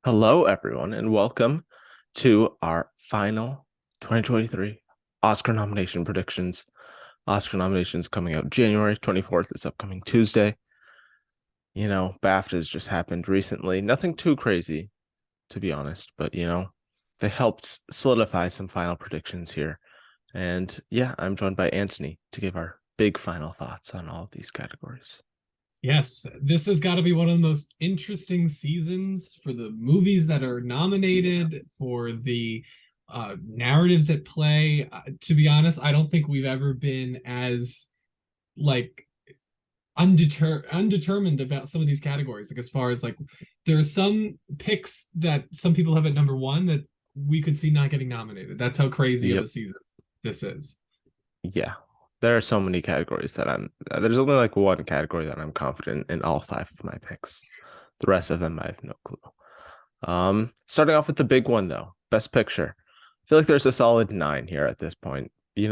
Hello, everyone, and welcome to our final 2023 Oscar nomination predictions. Oscar nominations coming out January 24th, this upcoming Tuesday. BAFTAs just happened recently. Nothing too crazy, to be honest, but they helped solidify some final predictions here. And yeah, I'm joined by Anthony to give our big final thoughts on all of these categories. Yes, this has got to be one of the most interesting seasons for the movies that are nominated, for the narratives at play. To be honest, I don't think we've ever been as like undetermined about some of these categories. Like as far as like there are some picks that some people have at number one that we could see not getting nominated. That's how crazy of a Yep. season this is. Yeah. There are so many categories that there's only like one category that I'm confident in all five of my picks. The rest of them I have no clue. Starting off with the big one though, Best Picture. I feel like there's a solid nine here at this point. We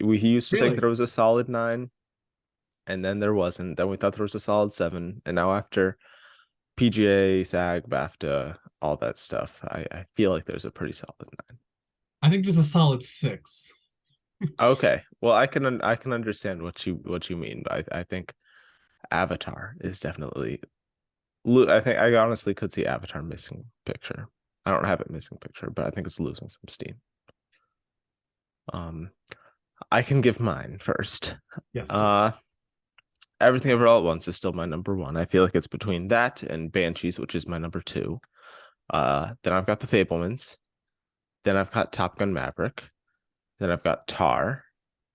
used to think Really? there was a solid nine, and then there wasn't. Then we thought there was a solid seven, and now after PGA, SAG, BAFTA, all that stuff, I feel like there's a pretty solid nine. I think this is a solid six. Okay, well I can understand what you mean, but I think Avatar is definitely. I think I honestly could see Avatar missing picture. I don't have it missing picture, but I think it's losing some steam. Um, I can give mine first. Yes, please. Uh, Everything Ever All at Once is still my number one. I feel like it's between that and Banshees, which is my number two. Then I've got The Fablemans. Then I've got Top Gun Maverick. Then I've got Tar.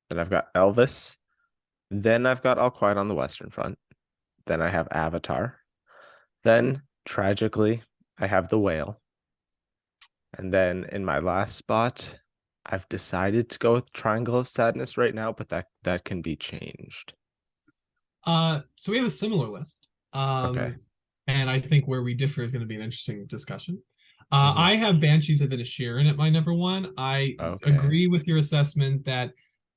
Then I've got Elvis. Then I've got All Quiet on the Western Front. Then I have Avatar. Then, tragically, I have The Whale. And then in my last spot, I've decided to go with Triangle of Sadness right now, but that can be changed. So we have a similar list. Okay. And I think where we differ is going to be an interesting discussion. Hmm. I have Banshees of Inisherin at my number one. I Okay. agree with your assessment that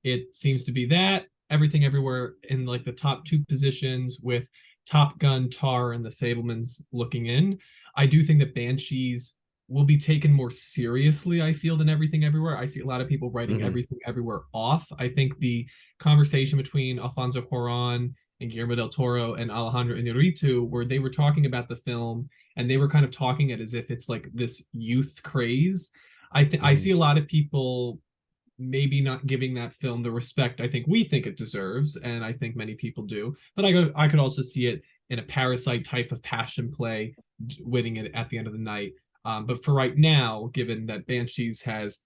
it seems to be that everything everywhere in like the top two positions with Top Gun, Tar, and the Fablemans looking in. I do think that Banshees will be taken more seriously, I feel, than Everything Everywhere. I see a lot of people writing Hmm. Everything Everywhere off. I think the conversation between Alfonso Cuarón and Guillermo del Toro and Alejandro Inarritu, where they were talking about the film and they were kind of talking it as if it's like this youth craze. I Hmm. see a lot of people maybe not giving that film the respect I think we think it deserves, and I think many people do. But I could also see it in a Parasite type of passion play, winning it at the end of the night. But for right now, given that Banshees has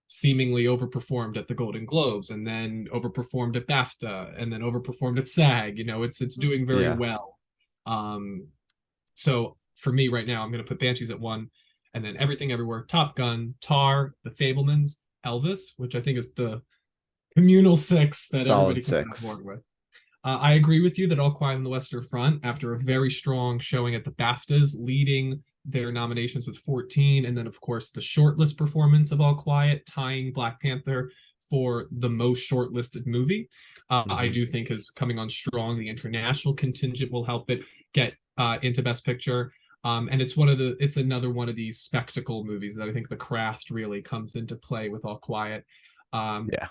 seemingly overperformed at the Golden Globes and then overperformed at BAFTA and then overperformed at SAG. It's doing very Yeah. well. Um, so for me right now, I'm going to put Banshees at one, and then Everything Everywhere, Top Gun, Tar, The Fablemans, Elvis, which I think is the communal six that everybody Solid can get on six. board with. I agree with you that All Quiet on the Western Front, after a very strong showing at the BAFTAs, leading their nominations with 14, and then, of course, the shortlist performance of All Quiet, tying Black Panther for the most shortlisted movie. I Hmm. do think is coming on strong. The international contingent will help it get into Best Picture. And it's another one of these spectacle movies that I think the craft really comes into play with All Quiet. Um, Yeah.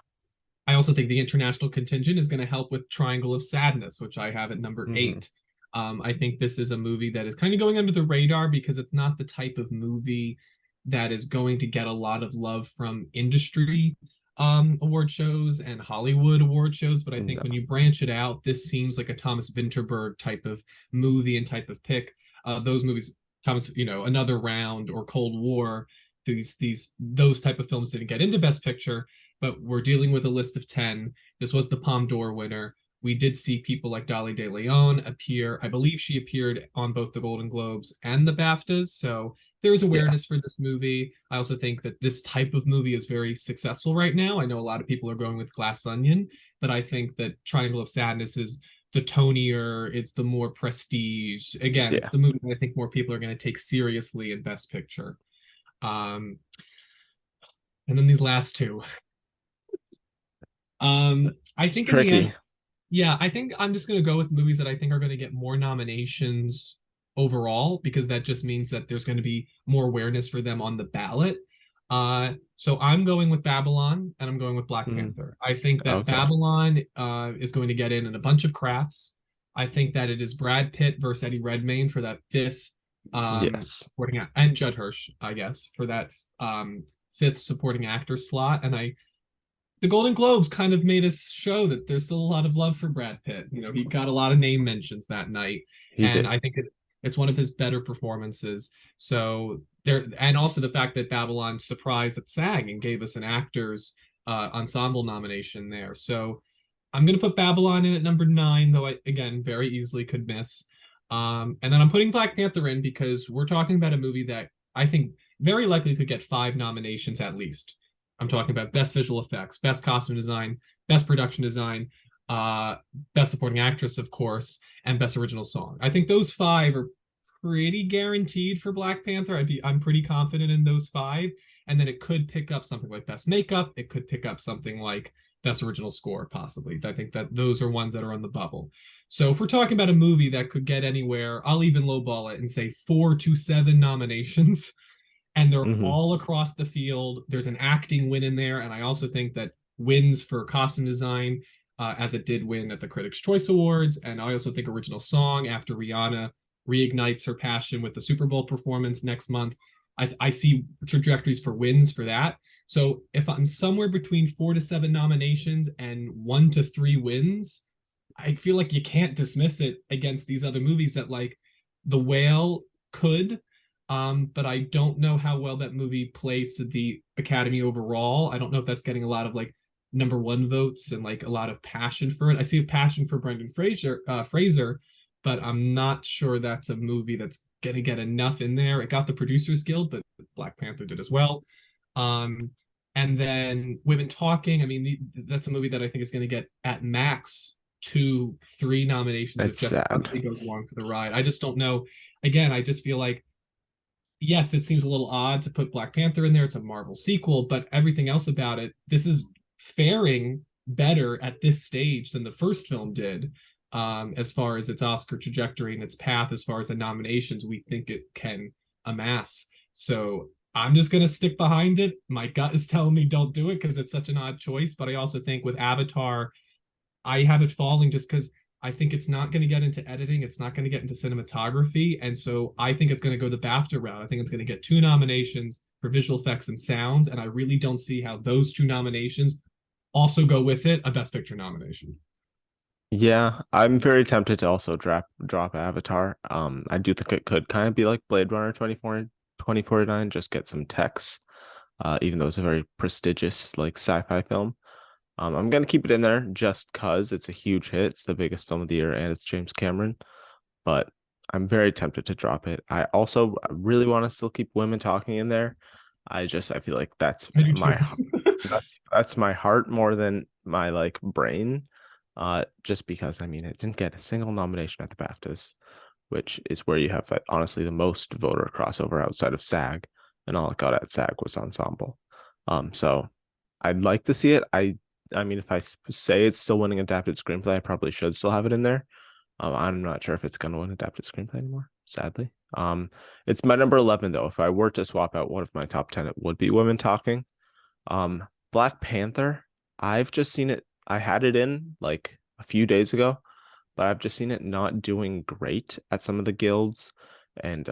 I also think the international contingent is going to help with Triangle of Sadness, which I have at number Hmm. eight. I think this is a movie that is kind of going under the radar because it's not the type of movie that is going to get a lot of love from industry award shows and Hollywood award shows. But I think No. when you branch it out, this seems like a Thomas Vinterberg type of movie and type of pick. Those movies, Thomas, Another Round or Cold War, those type of films didn't get into Best Picture, but we're dealing with a list of 10. This was the Palme d'Or winner. We did see people like Dolly De Leon appear. I believe she appeared on both the Golden Globes and the BAFTAs. So there's Yeah. awareness for this movie. I also think that this type of movie is very successful right now. I know a lot of people are going with Glass Onion, but I think that Triangle of Sadness is the tonier, it's the more prestige. Again, it's Yeah. the movie that I think more people are going to take seriously in Best Picture. Um, and then these last two. I It's think in the end, tricky. yeah, I think I'm just going to go with movies that I think are going to get more nominations overall, because that just means that there's going to be more awareness for them on the ballot. So I'm going with Babylon, and I'm going with Black Mm, Panther. I think that okay. Babylon is going to get in a bunch of crafts. I think that it is Brad Pitt versus Eddie Redmayne for that fifth Yes. supporting and Judd Hirsch, I guess, for that fifth supporting actor slot. And I the Golden Globes kind of made us show that there's still a lot of love for Brad Pitt. You know, he got a lot of name mentions that night, He and did. I think it's one of his better performances. So there, and also the fact that Babylon surprised at SAG and gave us an actors ensemble nomination there. So I'm going to put Babylon in at number 9, though I again very easily could miss. And then I'm putting Black Panther in because we're talking about a movie that I think very likely could get 5 nominations at least. I'm talking about best visual effects, best costume design, best production design, uh, best supporting actress, of course, and best original song. I think those 5 are pretty guaranteed for Black Panther. I'm pretty confident in those 5, and then it could pick up something like best makeup. It could pick up something like best original score, possibly. I think that those are ones that are on the bubble. So if we're talking about a movie that could get anywhere, I'll even lowball it and say 4 to 7 nominations, and they're Hmm. all across the field. There's an acting win in there, and I also think that wins for costume design, as it did win at the Critics' Choice Awards, and I also think original song after Rihanna reignites her passion with the Super Bowl performance next month. I see trajectories for wins for that. So if I'm somewhere between 4 to 7 nominations and 1 to 3 wins, I feel like you can't dismiss it against these other movies that like The Whale could, but I don't know how well that movie plays to the Academy overall. I don't know if that's getting a lot of like number 1 votes and like a lot of passion for it. I see a passion for Brendan Fraser, but I'm not sure that's a movie that's gonna get enough in there. It got the Producers Guild, but Black Panther did as well. Um, and then Women Talking. I mean, that's a movie that I think is going to get at max 2, 3 nominations if It's Jessica sad. Huntley goes along for the ride. I just don't know. Again, I just feel like yes, it seems a little odd to put Black Panther in there. It's a Marvel sequel, but everything else about it, this is faring better at this stage than the first film did, as far as its Oscar trajectory and its path, as far as the nominations we think it can amass. So I'm just going to stick behind it. My gut is telling me don't do it because it's such an odd choice. But I also think with Avatar, I have it falling just because I think it's not going to get into editing. It's not going to get into cinematography. And so I think it's going to go the BAFTA route. I think it's going to get 2 nominations for visual effects and sound. And I really don't see how those 2 nominations also go with it a Best Picture nomination. Yeah, I'm very tempted to also drop Avatar. I do think it could kind of be like Blade Runner 2049, just get some text. Even though it's a very prestigious like sci-fi film. I'm gonna keep it in there just cause it's a huge hit. It's the biggest film of the year and it's James Cameron, but I'm very tempted to drop it. I also really want to still keep Women Talking in there. I feel like I do too. that's my heart more than my like brain. Just because I mean it didn't get a single nomination at the BAFTAs, which is where you have honestly the most voter crossover outside of SAG, and all it got at SAG was ensemble. So I'd like to see it. I mean, if I say it's still winning adapted screenplay, I probably should still have it in there. I'm not sure if it's going to win adapted screenplay anymore, sadly. It's my number 11 though. If I were to swap out one of my top 10, it would be Women Talking. Black Panther. I've just seen it. I had it in like a few days ago, but I've just seen it not doing great at some of the guilds, and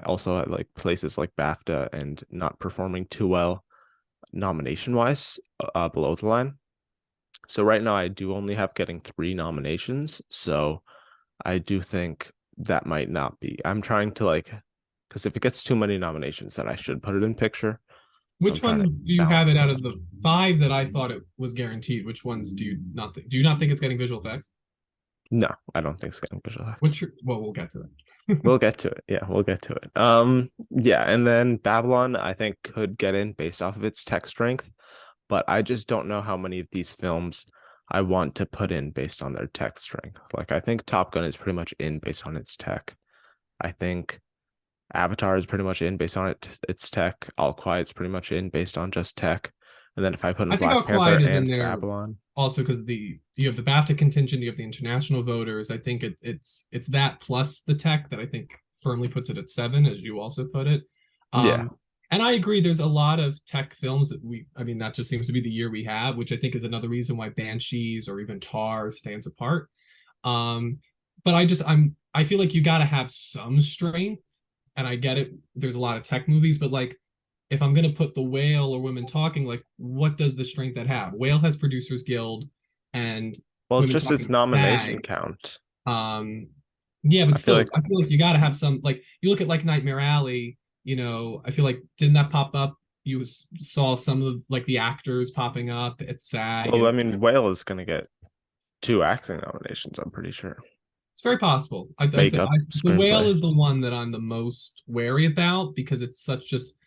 also at like places like BAFTA, and not performing too well nomination wise, below the line. So right now I do only have getting 3 nominations. So I do think that might not be. I'm trying to like, because if it gets too many nominations, then I should put it in picture. So I'm Which trying to one do you have balance it it out out. of the 5 that I thought it was guaranteed? Which ones do you not think it's getting visual effects? No, I don't think it's getting visual effects. Well, we'll get to that. We'll get to it. Yeah, we'll get to it. Yeah, and then Babylon, I think, could get in based off of its tech strength, but I just don't know how many of these films I want to put in based on their tech strength. Like, I think Top Gun is pretty much in based on its tech. I think Avatar is pretty much in based on its tech. All Quiet's pretty much in based on just tech. And then if I put in I think All Black Panther Quiet is in and there Babylon, also because the you have the BAFTA contingent, you have the international voters. I think it's that plus the tech that I think firmly puts it at 7, as you also put it. Yeah. Um, and I agree, there's a lot of tech films that I mean, that just seems to be the year we have, which I think is another reason why Banshees or even Tar stands apart. Um, but I feel like you got to have some strength, and I get it. There's a lot of tech movies, but like, if I'm gonna put The Whale or Women Talking, like, what does the strength that have? Whale has Producers Guild, and Well, it's Women just its Talking nomination SAG. count. Um, yeah, but I feel still, like, I feel like you got to have some. Like, you look at like Nightmare Alley. I feel like didn't that pop up? You saw some of like the actors popping up at SAG, well, I and mean, Whale is gonna get 2 acting nominations, I'm pretty sure. it's very possible. Makeup, The Whale screenplay. is the one that I'm the most wary about because it's such just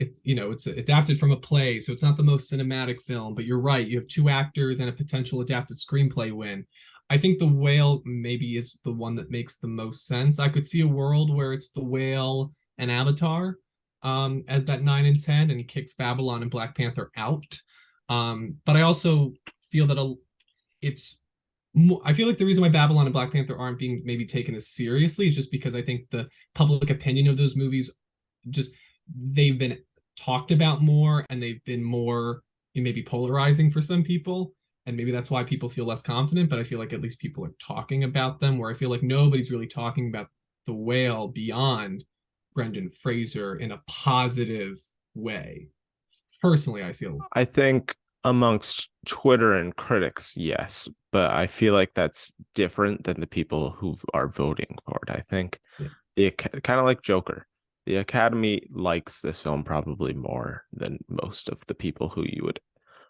it's adapted from a play, so it's not the most cinematic film. But you're right, you have 2 actors and a potential adapted screenplay win. I think The Whale maybe is the one that makes the most sense. I could see a world where it's The Whale and Avatar as that 9 and 10 and kicks Babylon and Black Panther out. But I also feel that it's I feel like the reason why Babylon and Black Panther aren't being maybe taken as seriously is just because I think the public opinion of those movies just they've been talked about more and they've been more maybe polarizing for some people, and maybe that's why people feel less confident. But I feel like at least people are talking about them, where I feel like nobody's really talking about The Whale beyond Brendan Fraser in a positive way. Personally, I feel. I think amongst Twitter and critics, yes, but I feel like that's different than the people who are voting for it. I think Yeah. the kind of like Joker, the Academy likes this film probably more than most of the people who you would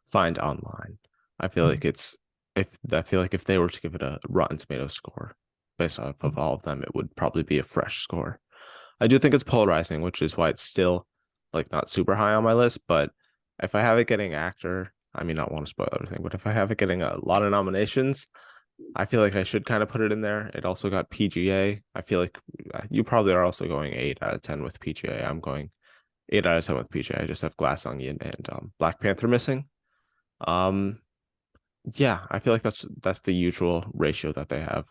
find online. I feel like it's if I feel like if they were to give it a Rotten Tomatoes score based off of all of them, it would probably be a fresh score. I do think it's polarizing, which is why it's still like not super high on my list. But if I have it getting actor, I mean, not want to spoil everything, but if I have it getting a lot of nominations, I feel like I should kind of put it in there. It also got PGA. I feel like you probably are also going 8 out of 10 with PGA. I'm going 8 out of 10 with PGA. I just have Glass Onion and Black Panther missing. Um, yeah, I feel like that's the usual ratio that they have,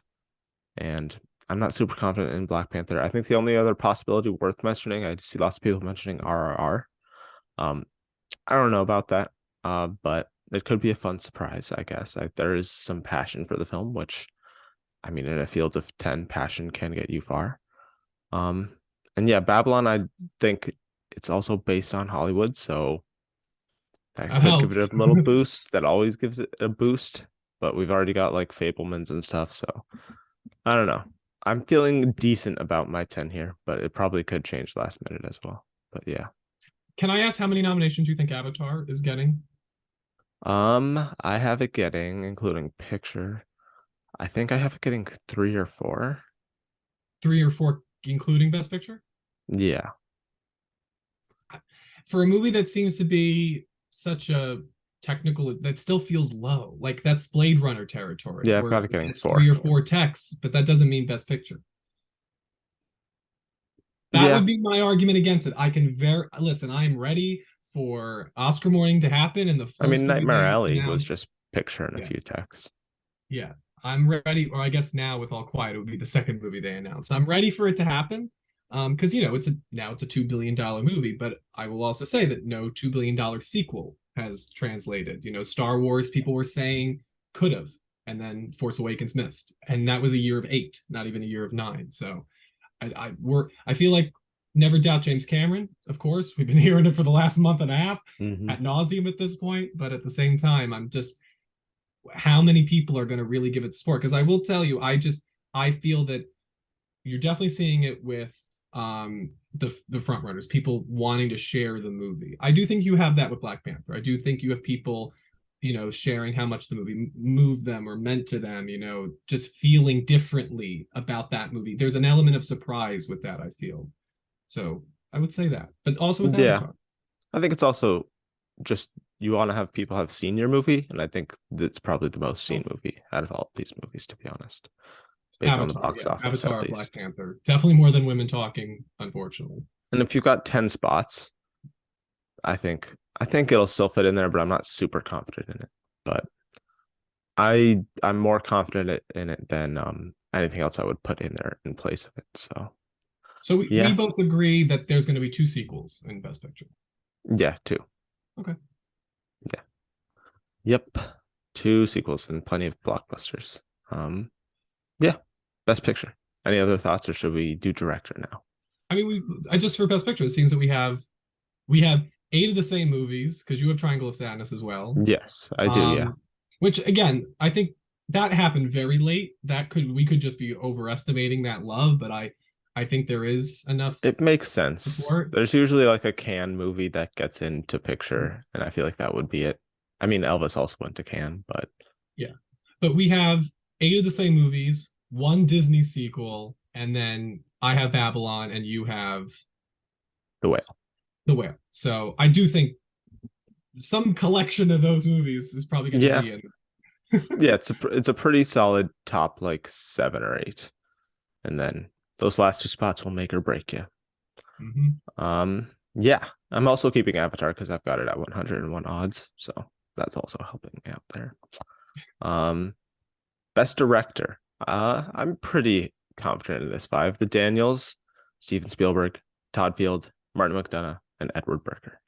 and I'm not super confident in Black Panther. I think the only other possibility worth mentioning, I see lots of people mentioning RRR. Um, I don't know about that, but it could be a fun surprise, I guess. There is some passion for the film, which, I mean, in a field of 10, passion can get you far. Um, and yeah, Babylon, I think it's also based on Hollywood, so that That could give it a helps. little boost. That always gives it a boost, but we've already got like Fablemans and stuff, so I don't know. I'm feeling decent about my 10 here, but it probably could change last minute as well. But yeah. Can I ask how many nominations you think Avatar is getting? I have it getting, including picture. I think I have it getting 3 or 4. 3 or 4, including Best Picture? Yeah. For a movie that seems to be such a technical, that still feels low. Like that's Blade Runner territory, Yeah, I've where got it getting it's three 4. or four texts, but that doesn't mean Best Picture. That Yeah. would be my argument against it. I can very listen. I am ready for Oscar morning to happen, and the I mean, first movie Nightmare they Alley was announce, just picture and a yeah, few texts. yeah, I'm ready. Or I guess now with All Quiet, it would be the second movie they announce. I'm ready for it to happen. Because it's a $2 billion movie, but I will also say that no $2 billion sequel has translated. Star Wars people were saying could have, and then Force Awakens missed, and that was a year of 8, not even a year of 9. So I feel like never doubt James Cameron. Of course, we've been hearing it for the last month and a half Hmm. at nauseum at this point. But at the same time, I'm just how many people are going to really give it support? Because I will tell you, I feel that you're definitely seeing it with the front runners, people wanting to share the movie. I do think you have that with Black Panther. I do think you have people, sharing how much the movie moved them or meant to them, just feeling differently about that movie. There's an element of surprise with that, I feel. So I would say that. But also with Yeah. Avatar. I think it's also just you want to have people have seen your movie, and I think that's probably the most seen movie out of all of these movies, to be honest, based on the Avatar, box yeah. office Avatar at or Black least. Panther. Definitely more than Women Talking, unfortunately. And if you've got 10 spots, I think it'll still fit in there, but I'm not super confident in it. But I'm more confident in it than anything else I would put in there in place of it. So So we Yeah, both agree that there's going to be two sequels in Best Picture. yeah, two. Okay. Yeah, yep, two sequels and plenty of blockbusters. Um, yeah, best picture. Any other thoughts, or should we do director now? I mean, we I just for Best Picture, it seems that we have eight of the same movies because you have Triangle of Sadness as well. Yes, I do. Yeah, Um, which again, I think that happened very late. That could we could just be overestimating that love, but I think there is enough it makes sense. support. There's usually like a Cannes movie that gets into picture, and I feel like that would be it. I mean, Elvis also went to Cannes, but Yeah. But we have eight of the same movies, one Disney sequel, and then I have Babylon and you have The Whale. The Whale. So I do think some collection of those movies is probably going to Yeah, be in. yeah, it's a pretty solid top like seven or eight, and then those last two spots will make or break you. Mhm. Yeah, I'm also keeping Avatar because I've got it at 101 odds, so that's also helping me out there. Um, best director. I'm pretty confident in this five. The Daniels, Steven Spielberg, Todd Field, Martin McDonagh, and Edward Berger.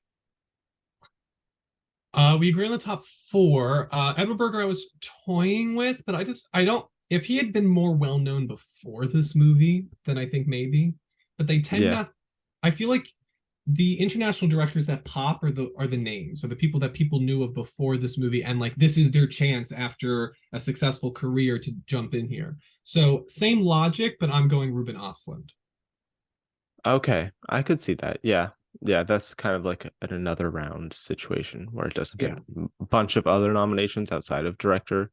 We agree on the top four. Edward Berger, I was toying with, but I don't. If he had been more well known before this movie, then I think maybe. But they tend Yeah, not. I feel like the international directors that pop are the names, or the people that people knew of before this movie, and like this is their chance after a successful career to jump in here. So same logic, but I'm going Ruben Ostlund. okay, I could see that. Yeah, yeah, that's kind of like an another round situation where it doesn't get Yeah. a bunch of other nominations outside of director,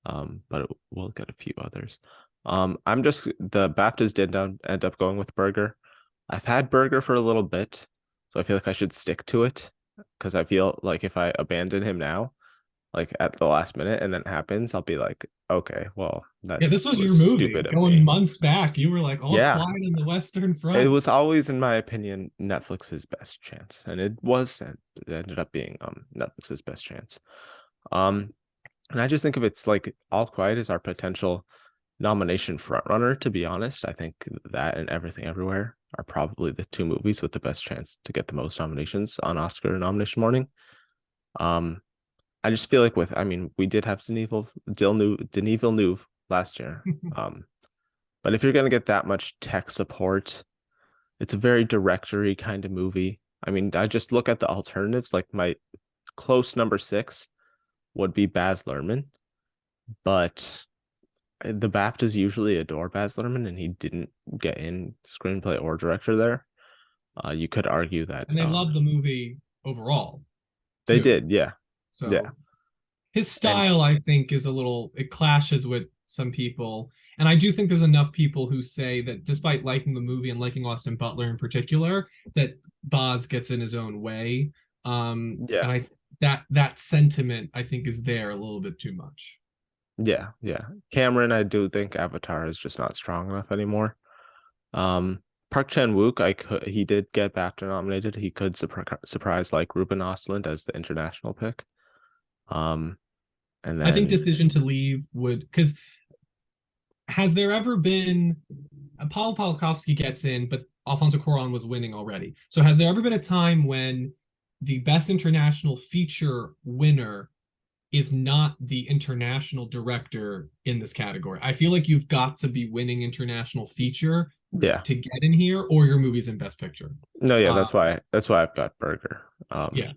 but it will get a few others. I'm just the Baptist did end up going with Burger. I've had Burger for a little bit, so I feel like I should stick to it because I feel like if I abandon him now, like at the last minute, and then it happens, I'll be like, okay, well, Yeah, this that's was was your movie. stupid of Going me. months back, you were like all Yeah, quiet on the Western it Front. was always, in my opinion, Netflix's best chance, and it was. And it ended up being Netflix's best chance. Um, and I just think of it's like All Quiet is our potential nomination frontrunner, to be honest. I think that and Everything Everywhere are probably the two movies with the best chance to get the most nominations on Oscar nomination morning. Um, I just feel like I mean, we did have Denis Villeneuve last year. Um, but if you're gonna get that much tech support, it's a very directory kind of movie. I mean, I just look at the alternatives. Like my close number six would be Baz Luhrmann, but the BAFTAs usually adore Baz Luhrmann, and he didn't get in screenplay or director there. You could argue that And they love the movie overall they too. did, yeah, yeah, So his and style, I think, is a little it clashes with some people. And I do think there's enough people who say that despite liking the movie and liking Austin Butler in particular, that Boz gets in his own way. yeah, And that sentiment I think is there a little bit too much. yeah, yeah. Cameron, I do think Avatar is just not strong enough anymore. Um, Park Chan-wook, he did get BAFTA nominated. He could surprise like Ruben Ostlund as the international pick. Um, and I think then Decision to Leave would because has there ever been Paul Polkowski gets in, but Alfonso Cuarón was winning already. So has there ever been a time when the best international feature winner is not the international director in this category? I feel like you've got to be winning international feature yeah, to get in here, or your movie's in best picture. no, yeah, Uh, that's why I've got Burger. yeah.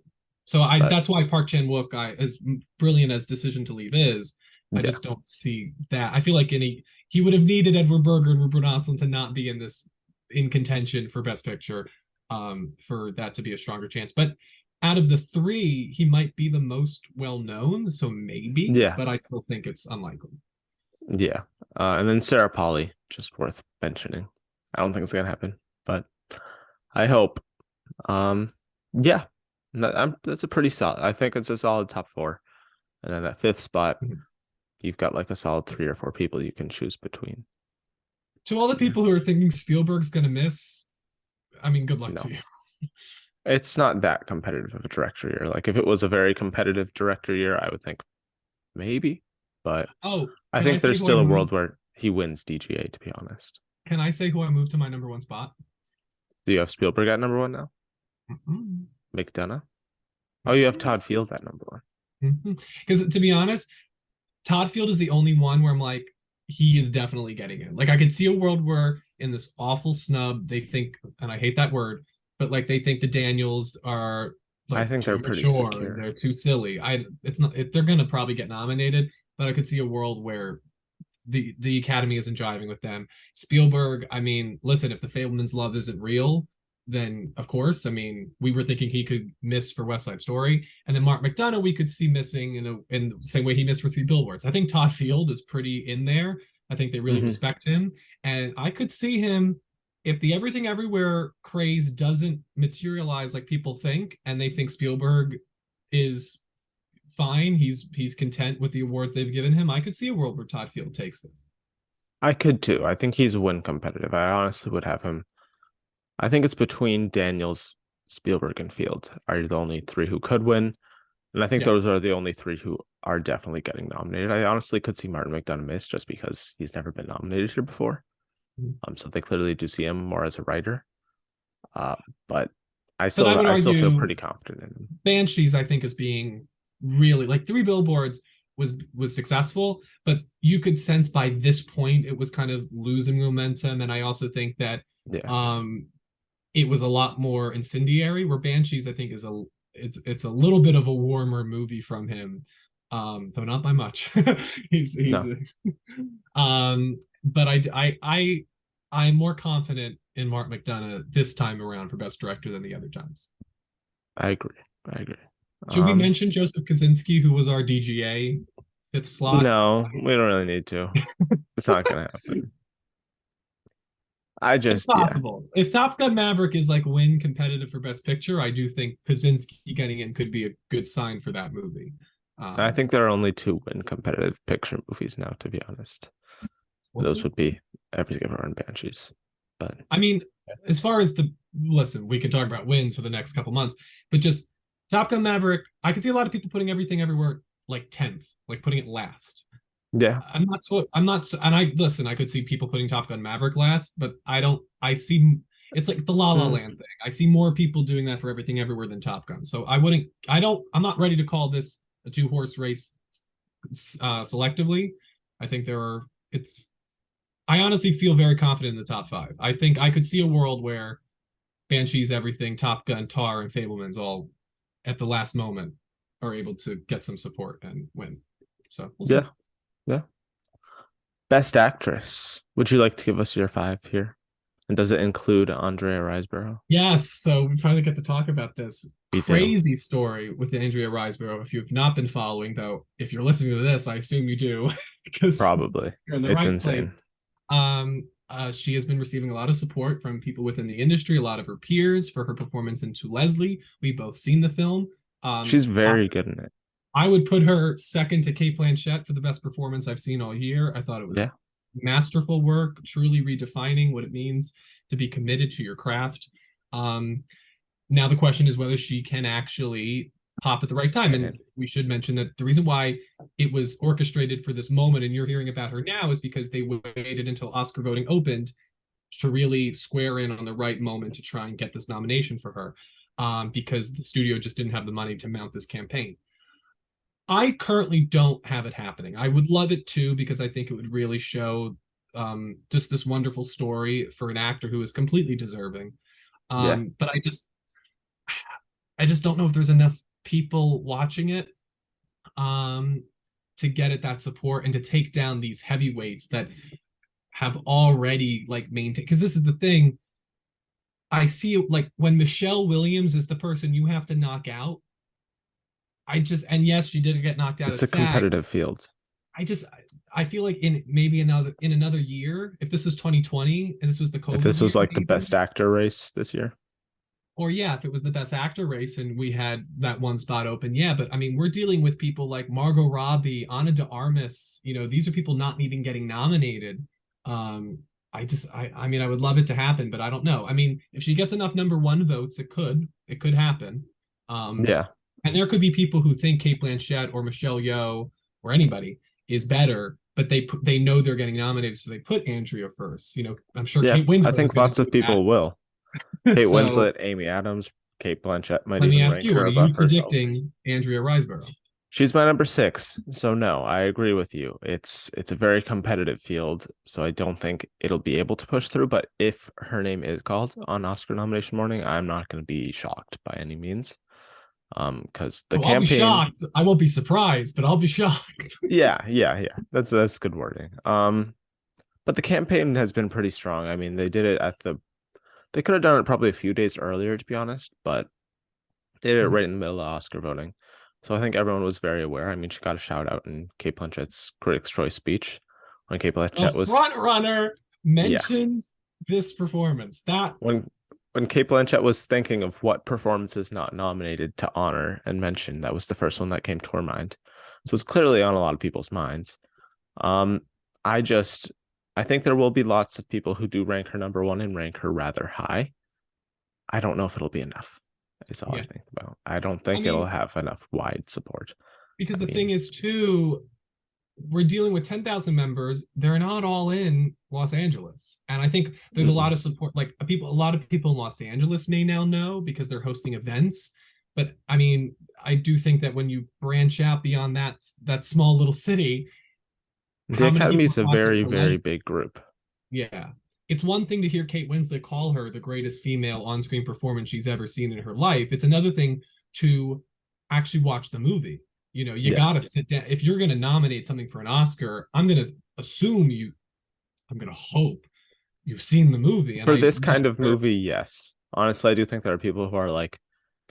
So I But that's why Park Chan Wook, as brilliant as Decision to Leave is, I yeah, just don't see that. I feel like he would have needed Edward Berger and Rupert Ostlund to not be in contention for Best Picture, for that to be a stronger chance. But out of the three, he might be the most well known, so maybe, yeah, but I still think it's unlikely. yeah. And then Sarah Polly, just worth mentioning. I don't think it's gonna happen, but I hope. Um, yeah, that's a pretty solid. I think it's a solid top four. And then that fifth spot, Mhm. you've got like a solid three or four people you can choose between. To all the Yeah, people who are thinking Spielberg's gonna miss, I mean, good luck to no, you. it's not that competitive of a director year. Like if it was a very competitive director year, I would think maybe, but Oh, I can I think say there's who I still a really world where he wins DGA, to be honest. Can I say who I moved to my number one spot? Do you have Spielberg at number one now? Mhm. McDonough? Oh, you have Mhm. Todd Field at number one. Because to be honest, Todd Field is the only one where I'm like, he is definitely getting it. Like I could see a world where in this awful snub, they think, and I hate that word, but like they think the Daniels are I like think they're too pretty mature and secure. they're too silly. It's not, they're gonna probably get nominated, but I could see a world where the Academy isn't jiving with them. Spielberg, I mean, listen, if the Fableman's love isn't real, then of course, I mean, we were thinking he could miss for West Side Story, and then Mark McDonough we could see missing in the same way he missed for Three Billboards. I think Todd Field is pretty in there. I think they really Hmm. respect him, and I could see him if the Everything Everywhere craze doesn't materialize like people think, and they think Spielberg is fine. He's content with the awards they've given him. I could see a world where Todd Field takes this. I could too. I think he's win competitive. I honestly would have him. I think it's between Daniels, Spielberg, and Field are the only three who could win. And I think Yeah. those are the only three who are definitely getting nominated. I honestly could see Martin McDonough miss just because he's never been nominated here before. So they clearly do see him more as a writer. Um, but But I would I still feel argue pretty confident in him. Banshees, I think, is being really like Three Billboards was successful, but you could sense by this point it was kind of losing momentum. And I also think that Yeah. um it was a lot more incendiary, where Banshees, I think, is a it's a little bit of a warmer movie from him. Though not by much. He's No, but I'm more confident in Mark McDonough this time around for best director than the other times. I agree. I agree. Should we Um, mention Joseph Kaczynski, who was our DGA fifth slot? no, we don't really need to. It's not gonna happen. I It's just, yeah, possible. If Top Gun Maverick is like win competitive for Best Picture, I do think Kaczynski getting in could be a good sign for that movie. I Um, think there are only two win competitive picture movies now, to be honest. we'll Those see. would be Everything Everywhere and Banshees. But I mean, as far as the listen, we can talk about wins for the next couple months, but just Top Gun Maverick, I can see a lot of people putting Everything Everywhere like 10th, like putting it last. yeah, I'm not so, and I listen, I could see people putting Top Gun Maverick last, but I don't I see it's like the La La mm, Land thing. I see more people doing that for Everything Everywhere than Top Gun. So I'm not ready to call this a two horse race selectively. I think there are it's I honestly feel very confident in the top five. I think I could see a world where Banshees, Everything, Top Gun, Tar, and Fableman's all at the last moment are able to get some support and win. So we'll see. yeah, yeah. Best Actress. Would you like to give us your five here? And does it include Andrea Riseborough? Yes, so we finally get to talk about this We do. crazy story with Andrea Riseborough. If you've not been following, though, if you're listening to this, I assume you do, because Probably. you're in the It's right place. insane. She has been receiving a lot of support from people within the industry, a lot of her peers for her performance in To Leslie. We've both seen the film. Um, She's very good in it. I would put her second to Kate Blanchett for the best performance I've seen all year. I thought it was Yeah. masterful work, truly redefining what it means to be committed to your craft. Um, Now the question is whether she can actually pop at the right time. Get And in. we should mention that the reason why it was orchestrated for this moment and you're hearing about her now is because they waited until Oscar voting opened to really square in on the right moment to try and get this nomination for her, because the studio just didn't have the money to mount this campaign. I currently don't have it happening. I would love it too because I think it would really show just this wonderful story for an actor who is completely deserving. Yeah. But I just don't know if there's enough people watching it um, to get it that support and to take down these heavyweights that have already like maintained. Because this is the thing, I see like when Michelle Williams is the person you have to knock out. I just and yes, she did get knocked out It's at a SAG. competitive field. I just I feel like in maybe another year, if this was 2020 and this was the If COVID this year, was like the maybe, best actor race this year. or yeah, if it was the best actor race and we had that one spot open, yeah. But I mean, we're dealing with people like Margot Robbie, Ana de Armas. You know, these are people not even getting nominated. Um, I mean, I would love it to happen, but I don't know. I mean, if she gets enough number one votes, it could happen. Um, Yeah. and there could be people who think Kate Blanchett or Michelle Yeoh or anybody is better. but they know they're getting nominated, so they put Andrea first. I'm sure Yeah, Kate I Winslet is think going lots to of do people will. that. Kate So Winslet, Amy Adams, Kate Blanchett might let me even ask rank you: her are you above herself. predicting Andrea Riseborough? She's my number six, so no, I agree with you. It's a very competitive field, so I don't think it'll be able to push through. But if her name is called on Oscar nomination morning, I'm not going to be shocked by any means. Because the Oh, I'll be campaign, shocked. I won't be surprised, but I'll be shocked. yeah, that's good wording. But the campaign has been pretty strong. I mean, they could have done it probably a few days earlier, to be honest, but they did it right in the middle of Oscar voting. So I think everyone was very aware. I mean, she got a shout out in Kate Blanchett's Critics' Choice speech when Kate A Blanchett was, front runner yeah, mentioned this performance. That when Kate Blanchett was thinking of what performance is not nominated to honor and mention, that was the first one that came to her mind. So it's clearly on a lot of people's minds. Um, I just I think there will be lots of people who do rank her number one and rank her rather high. I don't know if it'll be enough. Is all I yeah. think about. I don't I think it'll mean, have enough wide support. because I the thing mean, is too, we're dealing with 10,000 members. They're not all in Los Angeles. And I think there's a lot mm-mm. of support. Like a lot of people in Los Angeles may now know because they're hosting events. But I mean, I do think that when you branch out beyond that small little city, The how many Academy people is a are talking very, for very Les? big group. Yeah. It's one thing to hear Kate Winslet call her the greatest female on-screen performance she's ever seen in her life. It's another thing to actually watch the movie. You Yeah. gotta sit down. If you're gonna nominate something for an Oscar, assume you I'm gonna hope you've seen the movie. And For I this know kind of for movie, yes. Honestly, I do think there are people who are like,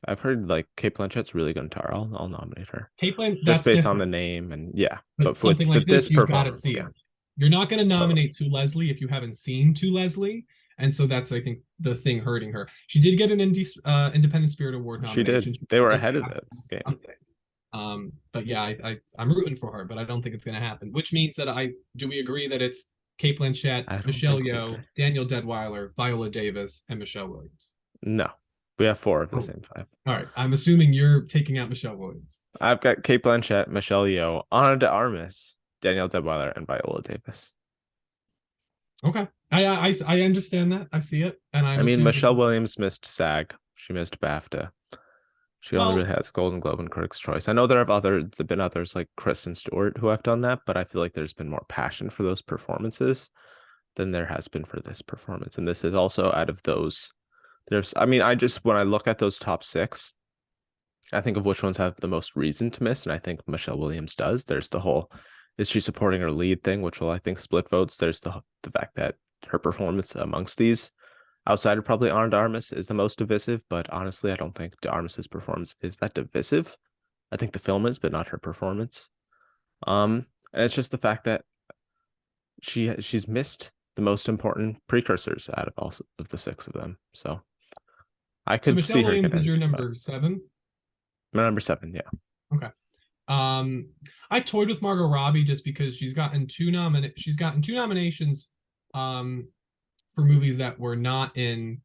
I've heard like Kate Blanchett's really good in Tar. I'll nominate her Kate Blanchett, just that's based on the different. name and yeah. But But with something like this this, you've got to performance, see yeah, it. You're not going to totally. nominate To Leslie if you haven't seen To Leslie. And so that's, I think, the thing hurting her. She did get an Independent Spirit Award She nomination. did. She They were just ahead of the has game. something. But yeah, I'm rooting for her, but I don't think it's going to happen. Which means that do we agree that it's Kate Blanchett, I don't Michelle think we agree. Yeoh, Daniel Deadweiler, Viola Davis, and Michelle Williams? No, we have four of the Oh, same five. all right. I'm assuming you're taking out Michelle Williams. I've got Kate Blanchett, Michelle Yeoh, Ana de Armas, Danielle Deadweiler, and Viola Davis. Okay. I understand that. I see it. And I I'm mean, assuming, Michelle Williams missed SAG. She missed BAFTA. She only really well, has Golden Globe and Critics' Choice. I know there've been others like Kristen Stewart who have done that, but I feel like there's been more passion for those performances than there has been for this performance. And this is also out of those. I mean, when I look at those top six, I think of which ones have the most reason to miss, and I think Michelle Williams does. There's the whole, is she supporting her lead thing, which will I think split votes. There's the fact that her performance amongst these, outside of probably Ana de Armas, is the most divisive. But honestly, I don't think de Armas's performance is that divisive. I think the film is, but not her performance. And it's just the fact that she's missed the most important precursors out of all of the six of them. So I so could Michelle see her Williams get is in, your but number seven. my number seven, yeah. Okay. Um, I toyed with Margot Robbie just because she's gotten two nominations um for movies that were not in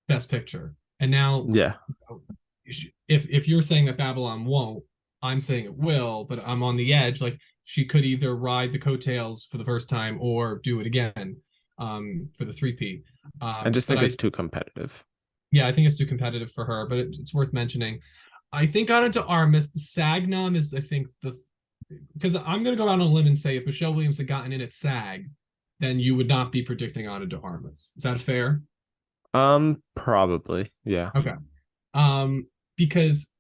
Best Picture. And now Yeah. if you're saying that Babylon won't, I'm saying it will, but I'm on the edge. Like she could either ride the coattails for the first time or do it again for the three-peat. I just But think it's too competitive. yeah, I think it's too competitive for her, but it's worth mentioning. I think on into Armis, the SAG nom is I think the because I'm gonna go out on a limb and say if Michelle Williams had gotten in at SAG, then you would not be predicting Ana de Armas. Is that fair? Probably, yeah. Okay. Because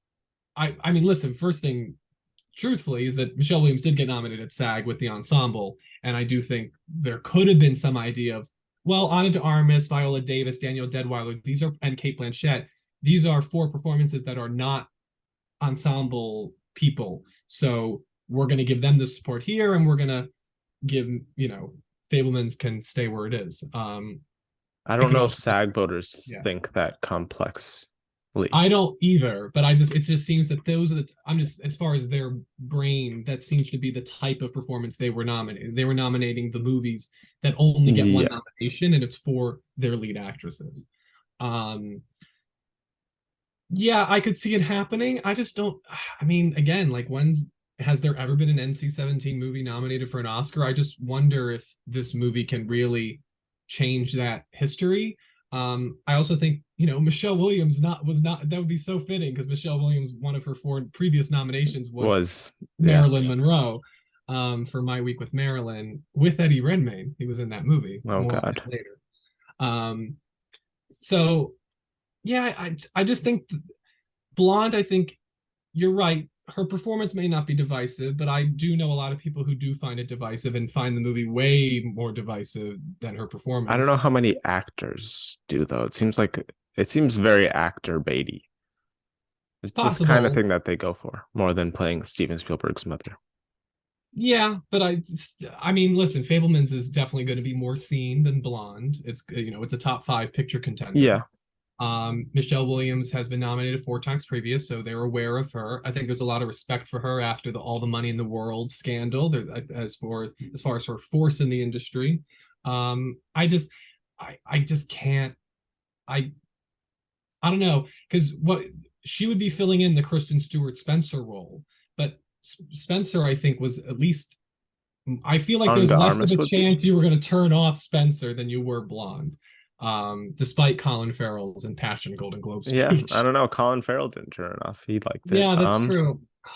I mean, listen, first thing, truthfully, is that Michelle Williams did get nominated at SAG with the ensemble, and I do think there could have been some idea of, well, Ana de Armas, Viola Davis, Daniel Deadweiler, and Kate Blanchett. These are four performances that are not ensemble people, so we're going to give them the support here, and we're going to give Fablemans can stay where it is. I It don't could know if also SAG voters yeah. think that complexly. I don't either, but it just seems that those are I'm just as far as their brain, that seems to be the type of performance they were nominating. They were nominating the movies that only get one Yeah. nomination, and it's for their lead actresses. Um, yeah, I could see it happening. I just don't. I mean, again, like has there ever been an NC-17 movie nominated for an Oscar? I just wonder if this movie can really change that history. I also think, Michelle Williams not was not that would be so fitting because Michelle Williams, one of her four previous nominations was Was yeah. Marilyn Monroe, for My Week with Marilyn with Eddie Redmayne. He was in that movie. Oh More on God. that later. Um, so yeah, I just think Blonde. I think you're right. Her performance may not be divisive, but I do know a lot of people who do find it divisive and find the movie way more divisive than her I don't performance. know how many actors do though. It seems very actor baity. It's It's just the kind of possible. thing that they go for more than playing Steven Spielberg's mother. Yeah, but I mean, listen, Fablemans is definitely going to be more seen than Blonde. It's a top five picture contender. Yeah, Michelle Williams has been nominated four times previous, so they're aware of her. I think there's a lot of respect for her after the All the Money in the World scandal. There, as far as her force in the industry, I just can't. I I don't know because what she would be filling in the Kristen Stewart Spencer role, but Spencer I think was at least. I feel like Ana there's de less of Armas a would be. chance you were going to turn off Spencer than you were Blonde, despite Colin Farrell's impassioned Golden Globe Yeah, I speech. don't know. Colin Farrell didn't turn it off. He liked it. Yeah, that's true. I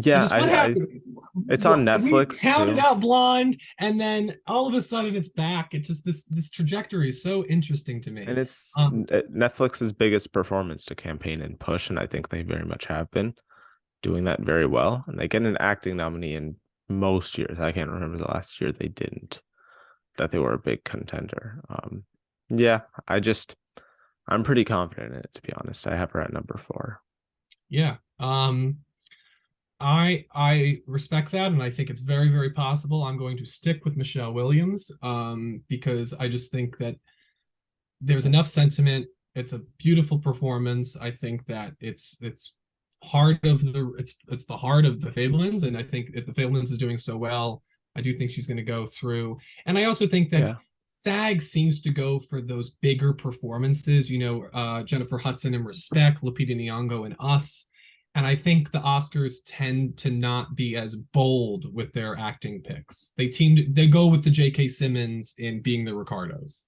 Yeah, just what I happened? it's on We Netflix counted too. out Blonde, and then all of a sudden it's back. It just this trajectory is so interesting to And me. it's Um, Netflix's biggest performance to campaign and push, and I think they very much have been doing that very well. And they get an acting nominee in most years. I can't remember the last year they didn't, that they were a big contender. Yeah, I'm pretty confident in it, to be honest. I have her at number four. yeah. I respect that, and I think it's very, very possible. I'm going to stick with Michelle Williams, because I just think that there's enough sentiment. It's a beautiful performance. I think that it's the heart of the Fablemans, and I think if the Fablemans is doing so well, I do think she's going to go through. And I also think that Yeah. SAG seems to go for those bigger performances. Jennifer Hudson in Respect, Lupita Nyong'o in Us. And I think the Oscars tend to not be as bold with their acting picks. They go with the J.K. Simmons in Being the Ricardos.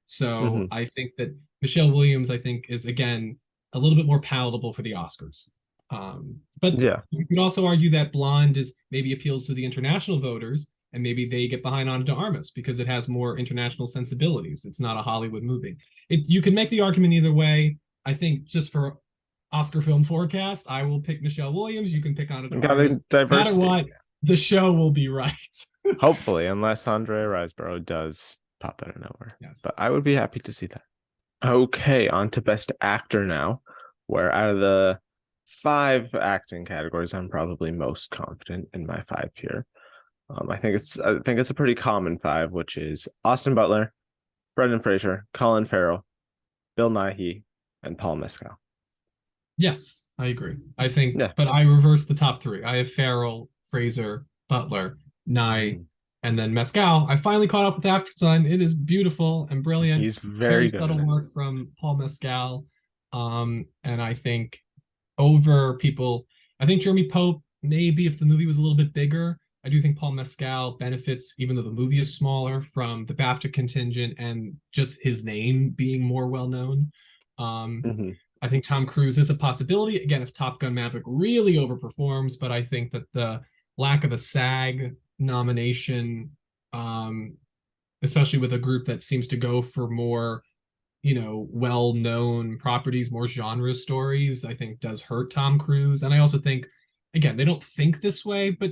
So Hmm. I think that Michelle Williams, I think, is again a little bit more palatable for the Oscars. But Yeah. you could also argue that Blonde is maybe appeals to the international voters, and maybe they get behind Ana de Armas because it has more international sensibilities. It's not a Hollywood movie. You can make the argument either way. I think just for Oscar film forecast, I will pick Michelle Williams. You can pick Ana de Got Armas. a No matter diversity. what, the show will be right. Hopefully, unless Andrea Riseborough does pop out of nowhere. Yes. But I would be happy to see that. Okay, on to Best Actor now, where out of the five acting categories, I'm probably most confident in my five here. I think it's a pretty common five, which is Austin Butler, Brendan Fraser, Colin Farrell, Bill Nighy, and Paul Mescal. Yes, I agree. I think, Yeah. but I reverse the top three. I have Farrell, Fraser, Butler, Nye, Mhm. and then Mescal. I finally caught up with After Sun. It is beautiful and brilliant. He's Very very good in subtle it. work from Paul Mescal. And I think over people, I think Jeremy Pope, maybe if the movie was a little bit bigger, I do think Paul Mescal benefits, even though the movie is smaller, from the BAFTA contingent and just his name being more well known. Um, Hmm. I think Tom Cruise is a possibility. Again, if Top Gun Maverick really overperforms, but I think that the lack of a SAG nomination, um, especially with a group that seems to go for more, well-known properties, more genre stories, I think does hurt Tom Cruise. And I also think, again, they don't think this way, but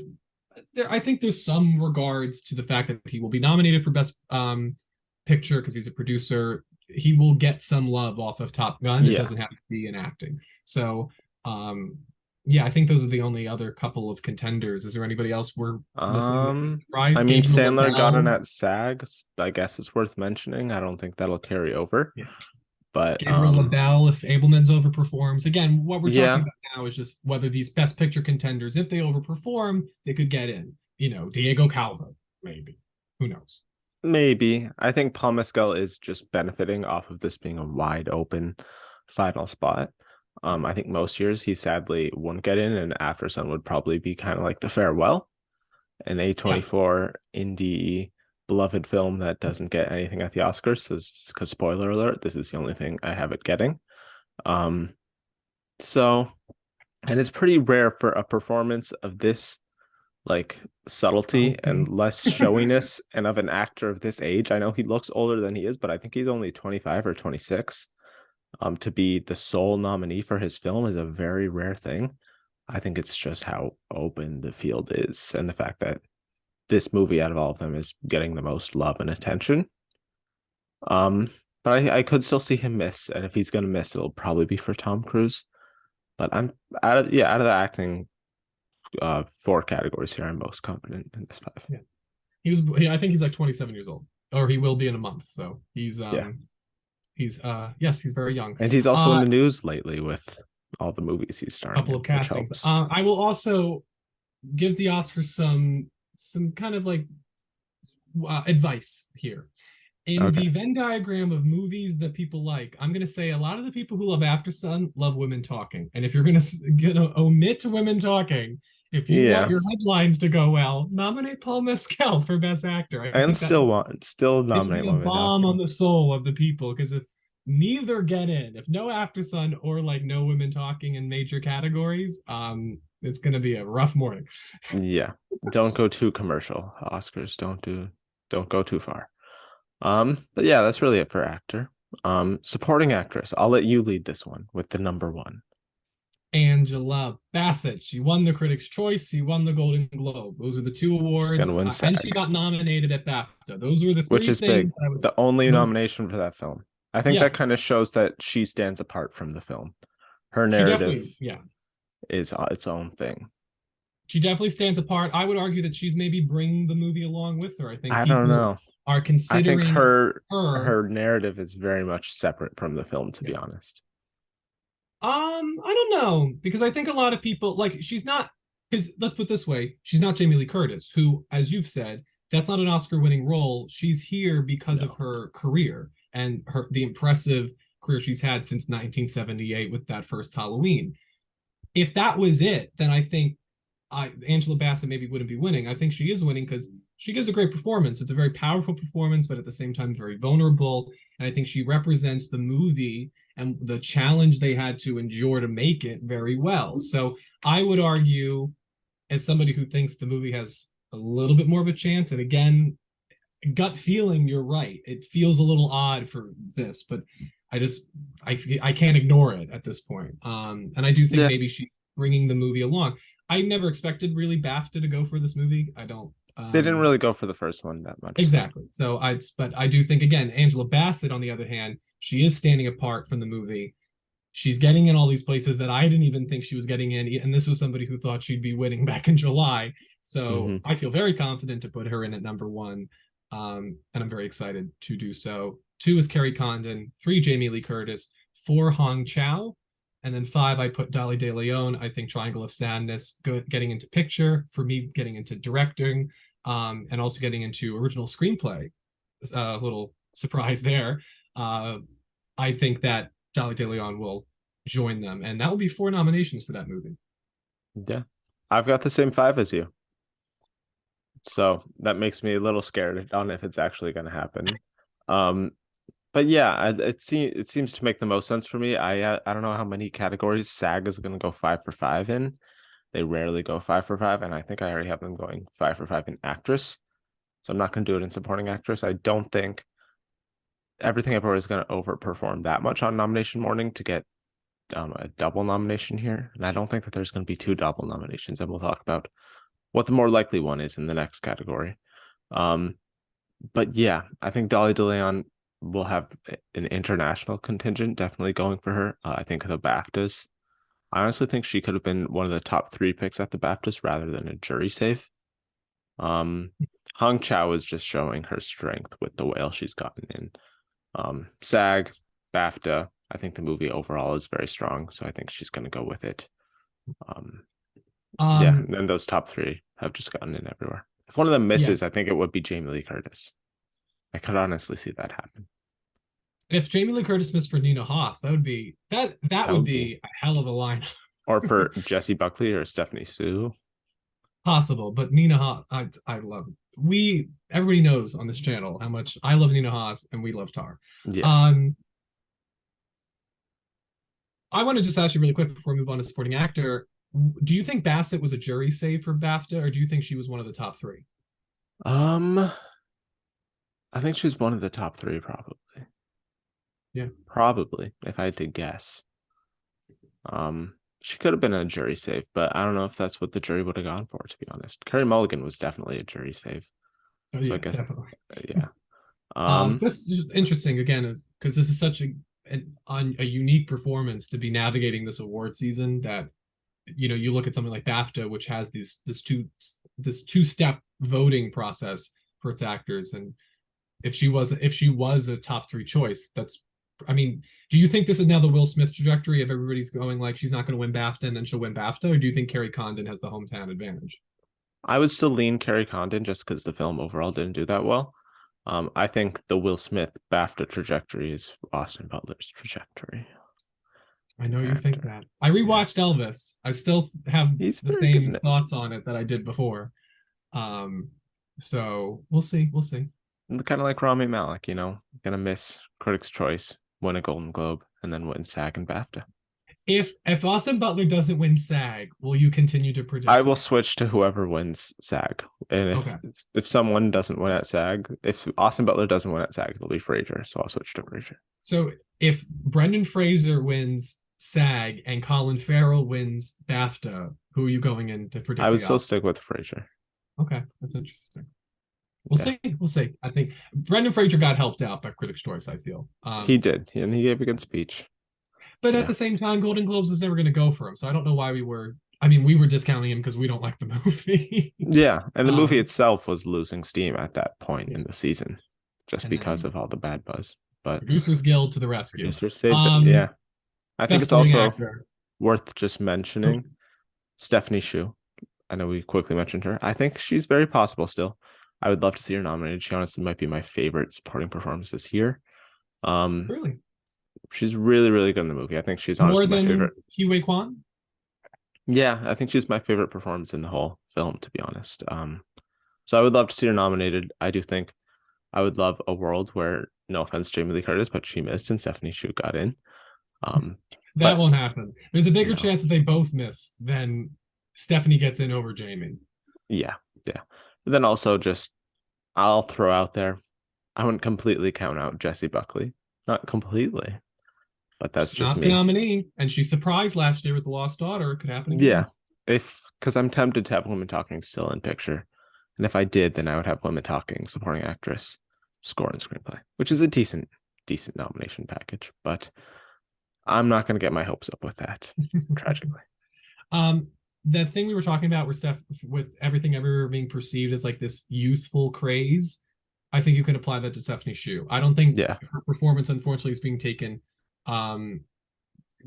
I think there's some regards to the fact that he will be nominated for Best Picture because he's a producer. He will get some love off of Top Gun. It Yeah. doesn't have to be in acting. So, um, yeah, I think those are the only other couple of contenders. Is there anybody else we're missing that you're I surprised? mean, Gabriel Sandler got in Labelle. at SAG. I guess it's worth mentioning. I don't think that'll carry over, Yeah. but Gabriel Labelle, if Abelman's overperforms. Again, what we're talking yeah, about now is just whether these Best Picture contenders, if they overperform, they could get in. Diego Calvo, maybe. Who knows? maybe. I think Paul Mescal is just benefiting off of this being a wide open final spot. I think most years he sadly wouldn't get in, and After Sun would probably be kind of like the farewell, an Yeah. A24 indie beloved film that doesn't get anything at the Oscars. Because spoiler alert, this is the only thing I have it getting. Um, so and it's pretty rare for a performance of this like subtlety and Subtlety. less showiness and of an actor of this age. I know he looks older than he is, but I think he's only 25 or 26. To be the sole nominee for his film is a very rare thing. I think it's just how open the field is and the fact that this movie out of all of them is getting the most love and attention. Um, but I could still see him miss, and if he's gonna miss, it'll probably be for Tom Cruise. But I'm out of the acting four categories here, I'm most confident in this five. Yeah. I think he's like 27 years old, or he will be in a month. So Yeah. yes, he's very young. And he's also in Uh the news lately with all the movies he's starring Couple in, of which castings. helps. I will also give the Oscars some kind of like advice here. In Okay. the Venn diagram of movies that people like, I'm going to say a lot of the people who love After Sun love women talking. And if you're going to omit women talking, if you want Yeah. your headlines to go well, nominate Paul Mescal for Best Actor. I And think that still it would nominate be a women bomb on talking. the soul of the people because if neither get in, if no After Sun or like no women talking in major categories, it's going to be a rough morning. Yeah. Don't go too commercial. Oscars don't go too far. But yeah, that's really it for actor. Supporting actress. I'll let you lead this one with the number one. Angela Bassett. She won the Critics' Choice. She won the Golden Globe. Those are the two She's awards, gonna win and she SAG, got nominated at BAFTA. Those were the which three is things big. that I was The only most. nomination for that film. I think that Yes, kind of shows that she stands apart from the film. Her she narrative definitely. Yeah, is its own thing. she definitely stands apart. I would argue that she's maybe bringing the movie along with her. I think I don't people know. are I think considering her. her narrative is very much separate from the film, to be Yeah. honest. I don't know because I think a lot of people like she's not because let's put it this way, she's not Jamie Lee Curtis, who, as you've said, that's not an Oscar-winning role. She's here because of No. her career and the impressive career she's had since 1978 with that first Halloween. If that was it, then I think Angela Bassett maybe wouldn't be winning. I think she is winning because she gives a great performance. It's a very powerful performance, but at the same time very vulnerable. And I think she represents the movie and the challenge they had to endure to make it very well. So I would argue, as somebody who thinks the movie has a little bit more of a chance, and again, gut feeling, you're right. It feels a little odd for this, but I just I can't ignore it at this point. And I do think Yeah, maybe she's bringing the movie along. I never expected really BAFTA to go for this movie. I don't. they didn't really go for the first one that much, so Exactly. But I do think again, Angela Bassett, on the other hand, she is standing apart from the movie. She's getting in all these places that I didn't even think she was getting in, and this was somebody who thought she'd be winning back in July. So hmm I feel very confident to put her in at number one, and I'm very excited to do so. Two is Carrie Condon, three Jamie Lee Curtis, four Hong Chow, and then five I put Dolly De Leon. I think Triangle of Sadness, getting into picture for me, getting into directing, and also getting into original screenplay. A little surprise there. Uh, I think that Dolly De Leon will join them, and that will be four nominations for that movie. yeah. I've got the same five as you, so that makes me a little scared on if it's actually going to happen. Um, but yeah, it seems to make the most sense for me. I don't know how many categories SAG is going to go 5 for 5 in. They rarely go 5 for 5, and I think I already have them going 5 for 5 in actress. So I'm not going to do it in supporting actress. I don't think Everything Everywhere is going to overperform that much on nomination morning to get a double nomination here. And I don't think that there's going to be two double nominations. And we'll talk about what the more likely one is in the next category. Um, but yeah, I think Dolly DeLeon will have an international contingent definitely going for her. I think the BAFTAs. I honestly think she could have been one of the top three picks at the BAFTAs rather than a jury save. Um, Hong Chow is just showing her strength with the whale she's gotten in. SAG, BAFTA. I think the movie overall is very strong, so I think she's going to go with it. Um, yeah, Um, and then those top three have just gotten in everywhere. If one of them misses, yes, I think it would be Jamie Lee Curtis. I could honestly see that happen. If Jamie Lee Curtis missed for Nina Hoss, that That would would be. be a hell of a line. Or for Jessie Buckley or Stephanie Sue. Possible, but Nina Haas, I love it. We Everybody knows on this channel how much I love Nina Haas and we love Tar. Yes. Um, I want to just ask you really quick before we move on to supporting actor. Do you think Bassett was a jury save for BAFTA, or do you think she was one of the top three? Um, I think she's one of the top three, probably. Yeah. Probably, if I had to guess. She could have been a jury save, but I don't know if that's what the jury would have gone for, to be honest. Carey Mulligan was definitely a jury save. Oh So I yeah, guess, definitely. yeah. Um, Just interesting again because this is such a unique performance to be navigating this award season that you look at something like BAFTA, which has this two-step voting process for its actors, and if she was a top three choice, that's I mean, do you think this is now the Will Smith trajectory of everybody's going like she's not going to win BAFTA and then she'll win BAFTA, or do you think Carrie Condon has the hometown advantage? I would still lean Carey Condon just because the film overall didn't do that well. I think the Will Smith BAFTA trajectory is Austin Butler's trajectory. I know you think Actor. that. I Yeah. rewatched Elvis. I still have He's the very good in same it. thoughts on it that I did before. Um, so we'll see. We'll see. Kind of like Rami Malek, gonna miss Critics' Choice, win a Golden Globe, and then win SAG and BAFTA. If Austin Butler doesn't win SAG, will you continue to I project will him? switch to whoever wins SAG. And if Okay. if someone doesn't win at SAG, if Austin Butler doesn't win at SAG, it'll be Fraser. So I'll switch to Fraser. So if Brendan Fraser wins SAG and Colin Farrell wins BAFTA, who are you going in to I predict would the still Oscar? stick with Fraser. Okay, that's interesting. We'll Yeah, see. We'll see. I think Brendan Fraser got helped out by Critics' Choice, I feel. he did, and he gave a good speech. But at Yeah, the same time, Golden Globes was never going to go for him. So I don't know why we were. I mean, we were discounting him because we don't like the movie. yeah, and the movie um, itself was losing steam at that point yeah. in the season, just And because then of all the bad buzz. But Producers Guild to the rescue. producers saved it. Um, Yeah, I think Best it's Supporting also Actor. worth just mentioning Stephanie Shu. I know we quickly mentioned her. I think she's very possible still. I would love to see her nominated. She honestly might be my favorite supporting performance this year. Um, Really? she's really, really good in the movie. I think she's More honestly my favorite. than Hugh Kwan? Yeah, I think she's my favorite performance in the whole film, to be honest. So I would love to see her nominated. I do think I would love a world where, no offense, Jamie Lee Curtis, but she missed and Stephanie Shu got in. Um, That but won't happen. There's a bigger no, chance that they both miss than Stephanie gets in over Jamie. yeah, yeah. But then also just I'll throw out there, I wouldn't completely count out Jessie Buckley. Not completely, but that's She's just not the me. nominee, and she surprised last year with The Lost Daughter. It could happen Yeah. again. If because I'm tempted to have women talking still in picture. And if I did, then I would have women talking, supporting actress, score and screenplay, which is a decent nomination package. But I'm not gonna get my hopes up with that, tragically. um, the thing we were talking about with Steph, with everything everywhere being perceived as like this youthful craze, I think you can apply that to Stephanie Shu. I don't think Yeah. her performance, unfortunately, is being taken. Um,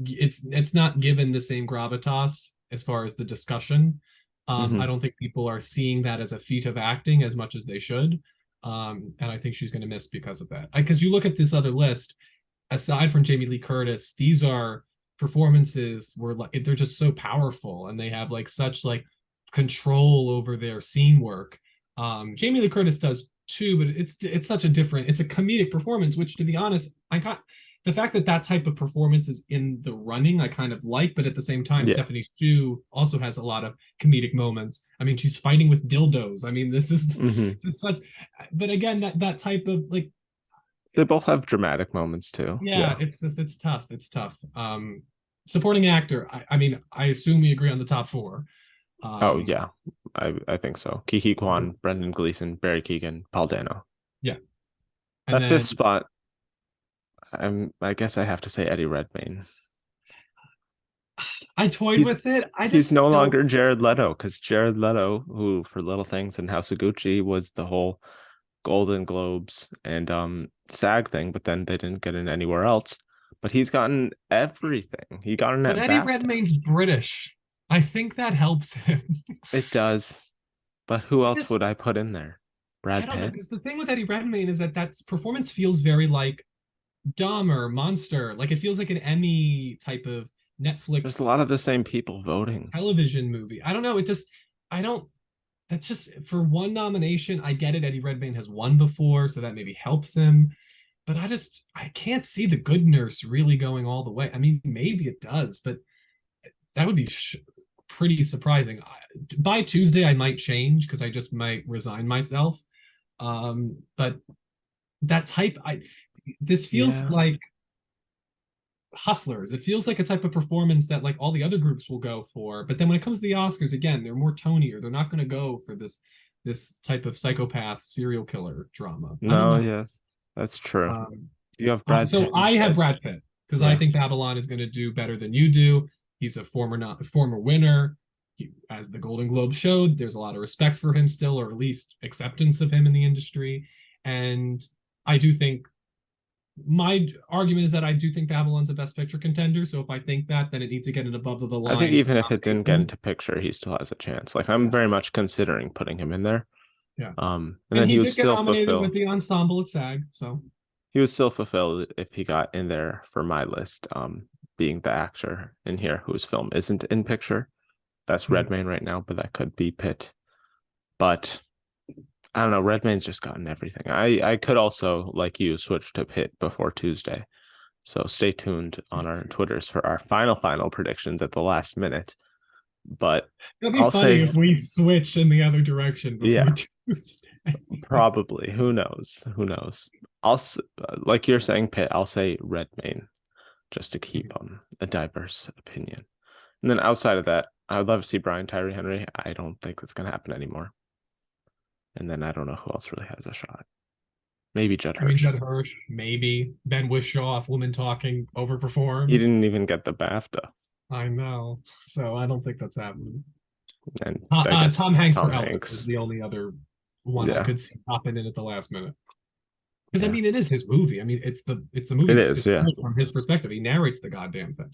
it's not given the same gravitas as far as the discussion. I Hmm. don't think people are seeing that as a feat of acting as much as they should. And I think she's going to miss because of that. Because you look at this other list, aside from Jamie Lee Curtis, these are performances where like they're just so powerful and they have like such like control over their scene work. Jamie Lee Curtis does too, but it's such a different. It's a comedic performance, which to be honest, I got the fact that that type of performance is in the running, I kind of like, but at the same time, Yeah. Stephanie Shu also has a lot of comedic moments. I mean, she's fighting with dildos. I mean, Hmm. this is such, but again, that type of like, They both have dramatic moments too. yeah, Yeah. it's tough. It's tough. Supporting actor. I mean, I assume we agree on the top four. Oh Um, yeah. I think so. Kiki Kwan, Brendan Gleeson, Barry Keegan, Paul Dano. yeah, and That fifth then spot, I guess I have to say Eddie Redmayne. I toyed He's with it. I he's just no don't. longer Jared Leto because Jared Leto, who for Little Things and House of Gucci was the whole Golden Globes and SAG thing, but then they didn't get in anywhere else. But he's gotten everything. He got in But at Eddie BAFTA. Redmayne's British. I think that helps him. It does. But who else Yes, would I put in there? I Brad don't know Pitt? because the thing with Eddie Redmayne is that that performance feels very like Dahmer, Monster. Like it feels like an Emmy type of There's a Netflix lot of the same people voting. television movie. I don't know. It just, I don't, that's just for one nomination. I get it. Eddie Redmayne has won before, so that maybe helps him. But I can't see The Good Nurse really going all the way. I mean, maybe it does, but that would be pretty surprising. By Tuesday, I might change because I just might resign myself. But that type, this feels Yeah. like Hustlers. It feels like a type of performance that like all the other groups will go for. But then when it comes to the Oscars, again, they're more tonier. They're not going to go for this type of psychopath serial killer drama. I don't No, know. yeah, that's true. Um, You have Brad so Pitt I have instead. Brad Pitt because I Yeah. think Babylon is going to do better than you do. He's a former winner. As the Golden Globe showed, there's a lot of respect for him still, or at least acceptance of him in the industry. And I do think my argument is that I do think Babylon's a Best Picture contender. So if I think that, then it needs to get an above the I think line even if it didn't get nomination. into picture, he still has a chance. Like I'm Yeah, very much considering putting him in there. yeah. And And then he did get nominated with the he ensemble at SAG. So would still fulfill if he got in there for my list. Being the actor in here whose film isn't in picture. That's hmm. Redmayne right now, but that could be Pitt. But I don't know. Redmayne's just gotten everything. I could also, like you, switch to Pitt before Tuesday. So stay tuned on our Twitters for our final predictions at the last minute. But It'll be I'll funny say, if we switch in the other direction before yeah, Tuesday. probably. Who knows? Who knows? Like you're saying, Pitt. I'll say Redmayne just to keep a diverse opinion. And then outside of that, I would love to see Brian Tyree Henry. I don't think that's gonna happen anymore. And then I don't know who else really has a shot. Maybe Judd I mean, Hirsch. Judd Hirsch, maybe. Ben Whishaw, Woman Talking, He overperforms. didn't even get the BAFTA. I know. So I don't think that's happening. And I guess Tom Hanks for Tom Elvis is Hanks. the only other one I Yeah, could see popping in at the last minute. Because I yeah, mean, it is his movie. I mean, it's the it movie. is. It's Yeah, told from his perspective. He narrates the goddamn thing.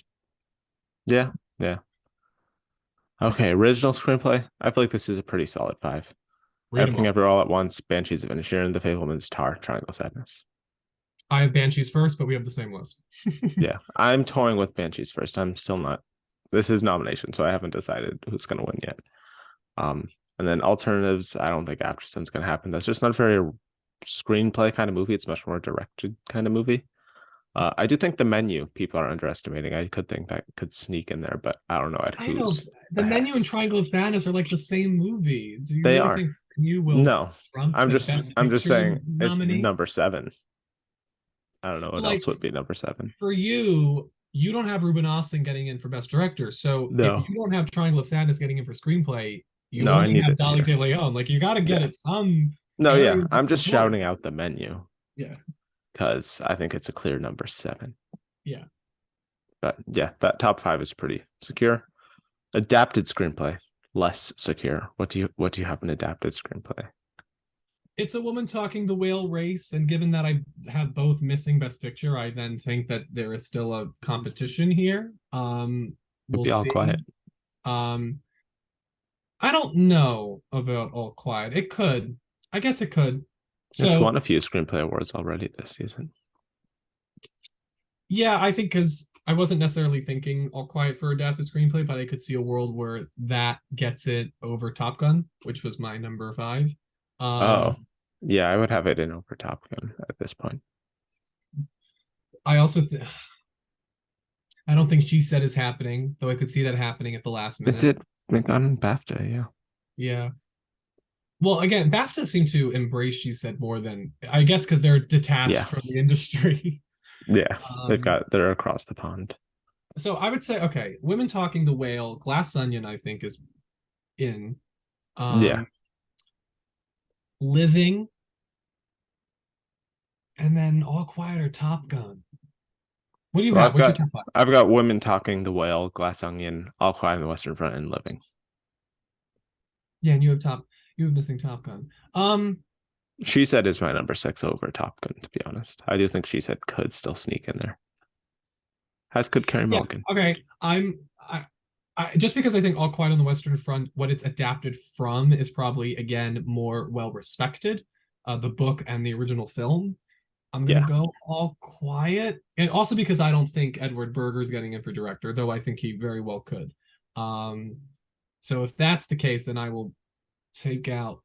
yeah, yeah. Okay, original screenplay. I feel like this is a pretty solid five. Read them Everything all. Ever All at Once, Banshees of Inisherin, The Fablemans, Tar, Triangle of Sadness. I have Banshees first, but we have the same list. Yeah, I'm toying with Banshees first. I'm still not. This is nomination, so I haven't decided who's going to win yet. And then alternatives. I don't think Aftersun's going to happen. That's just not a very screenplay kind of movie. It's much more directed kind of movie. I do think The Menu people are underestimating. I could think that could sneak in there, but I don't know at I know whose the Menu and behest. Triangle of Sadness are like the same movie. Do you They really are. think you will No, trump the Best I'm just Picture saying it's nominee? number seven. I don't know what Like else would be number seven. for you, you don't have Ruben Östlund getting in for Best Director. So if you No, don't have Triangle of Sadness getting in for screenplay, you no, I only need have it Dolly here. De Leon. Like you got to get Yeah. it some No, yeah. areas of I'm just support. shouting out The Menu Yeah, because I think it's a clear number seven. yeah. But yeah, that top five is pretty secure. Adapted screenplay, less secure. What do you have an adapted screenplay? It's a woman talking the whale race, and given that I have both missing Best Picture, I then think that there is still a competition here. Could We'll be All see. Quiet. Um, I don't know about All Quiet. It could. I guess it could. It's won So a few screenplay awards already this season. yeah, I think because I wasn't necessarily thinking All Quiet for adapted screenplay, but I could see a world where that gets it over Top Gun, which was my number five. Oh, Um, yeah, I would have it in over Top Gun at this point. I also I don't think She Said is happening, though I could see that happening at the last It minute. did make on BAFTA, yeah. Yeah. Well, again, BAFTA seemed to embrace She Said more than I guess because they're detached Yeah, from the industry. yeah. um, They're across the pond. so I would say, okay, Women Talking the Whale, Glass Onion, I think is in. Yeah. Um, Living, and then All Quiet or Top Gun. What do you So have? What's your top five? I've got Women Talking, The Whale, Glass Onion, All Quiet on the Western Front, and Living. Yeah, and you have missing Top Gun. She Said is my number six over Top Gun, to be honest. I do think She Said could still sneak in there. As could Carey Yeah, Mulligan. okay. Just because I think All Quiet on the Western Front, what it's adapted from is probably again more well respected, the book and the original film. I'm gonna Yeah. go All Quiet, and also because I don't think Edward Berger's getting in for director, though I think he very well could. Um, so if that's the case, then I will take out.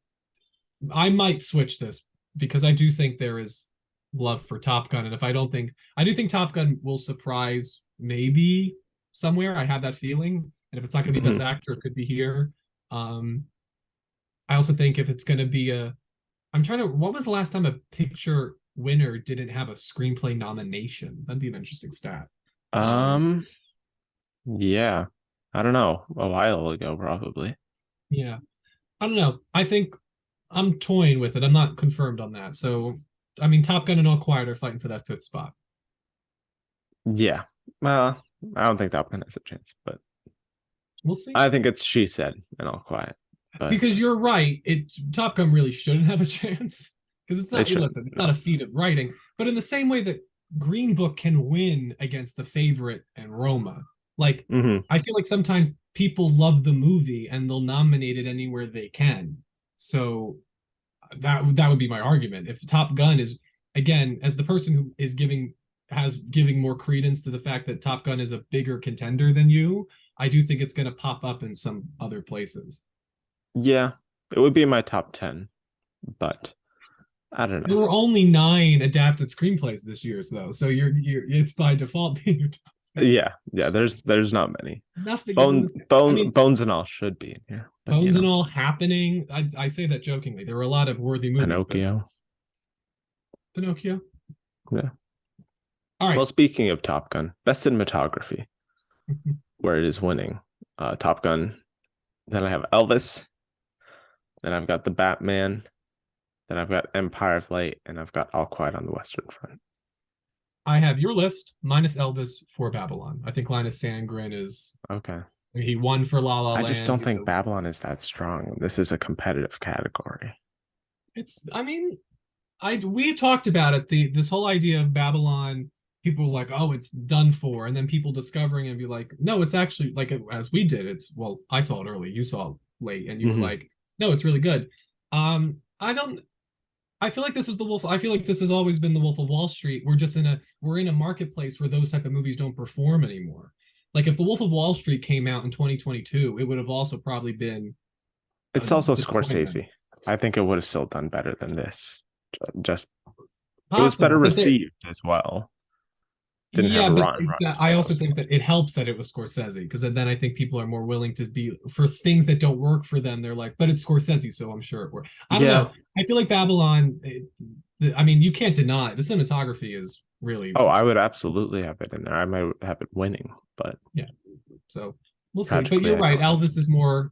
I might switch this because I do think there is love for Top Gun, and if I don't think I do think Top Gun will surprise maybe somewhere. I have that feeling, and if it's not going to be Best Mhm. Actor, it could be here. Um, I also think if it's going to be a, I'm trying to. What was the last time a picture winner didn't have a screenplay nomination? That'd be an interesting stat. Um, Um, yeah. I don't know. A while ago, probably. yeah, I don't know. I think I'm toying with it. I'm not confirmed on that. So, I mean, Top Gun and All Quiet are fighting for that fifth spot. Yeah. Well, I don't think Top Gun has a chance, but We'll see. I think it's She Said and All Quiet. But Because you're right, it Top Gun really shouldn't have a chance because it's it not. shouldn't. Listen, it's not No. a feat of writing, but in the same way that Green Book can win against The Favorite and Roma, like Hmm. I feel like sometimes people love the movie and they'll nominate it anywhere they can. So that would be my argument. If Top Gun is, again, as the person who is giving more credence to the fact that Top Gun is a bigger contender than you, I do think it's going to pop up in some other places. Yeah. It would be in my top 10, but I don't There know. were only 9 adapted screenplays this year, though, so you're it's by default being your top 10. Yeah. Yeah. There's not many. Nothing is in the. I mean, Bones and All should be in here, but Bones and All happening. I say that jokingly. There were a lot of worthy movies, but Pinocchio. Pinocchio. Yeah. All Well, right. speaking of Top Gun, best cinematography, where it is winning, Top Gun. Then I have Elvis. Then I've got the Batman. Then I've got Empire of Light, and I've got All Quiet on the Western Front. I have your list minus Elvis for Babylon. I think Linus Sandgren is Okay. he won for La La I just Land. don't He's think Babylon is that strong. This is a competitive category. it's I mean, I we talked about it. This whole idea of Babylon, people were like, oh, it's done for, and then people discovering it and be like, no, it's actually like as we did. It's well, I saw it early, you saw it late, and you were Hmm. like, no, it's really good. I don't. I feel like this is the Wolf. I feel like this has always been the Wolf of Wall Street. We're in a marketplace where those type of movies don't perform anymore. Like if the Wolf of Wall Street came out in 2022, it would have also probably been a It's also disappointment. Scorsese. I think it would have still done better than this. Just it was better Possible, but there, received as well. Didn't have yeah, but Rotten I also Tomatoes. think that it helps that it was Scorsese because then I think people are more willing to be for things that don't work for them. They're like, but it's Scorsese, so I'm sure it worked. I don't Yeah. know. I feel like Babylon. I mean, you can't deny the cinematography is really Oh, I would absolutely have it in there. I might have it winning, but yeah. So we'll see. But tragically, you're I right. don't have Elvis is more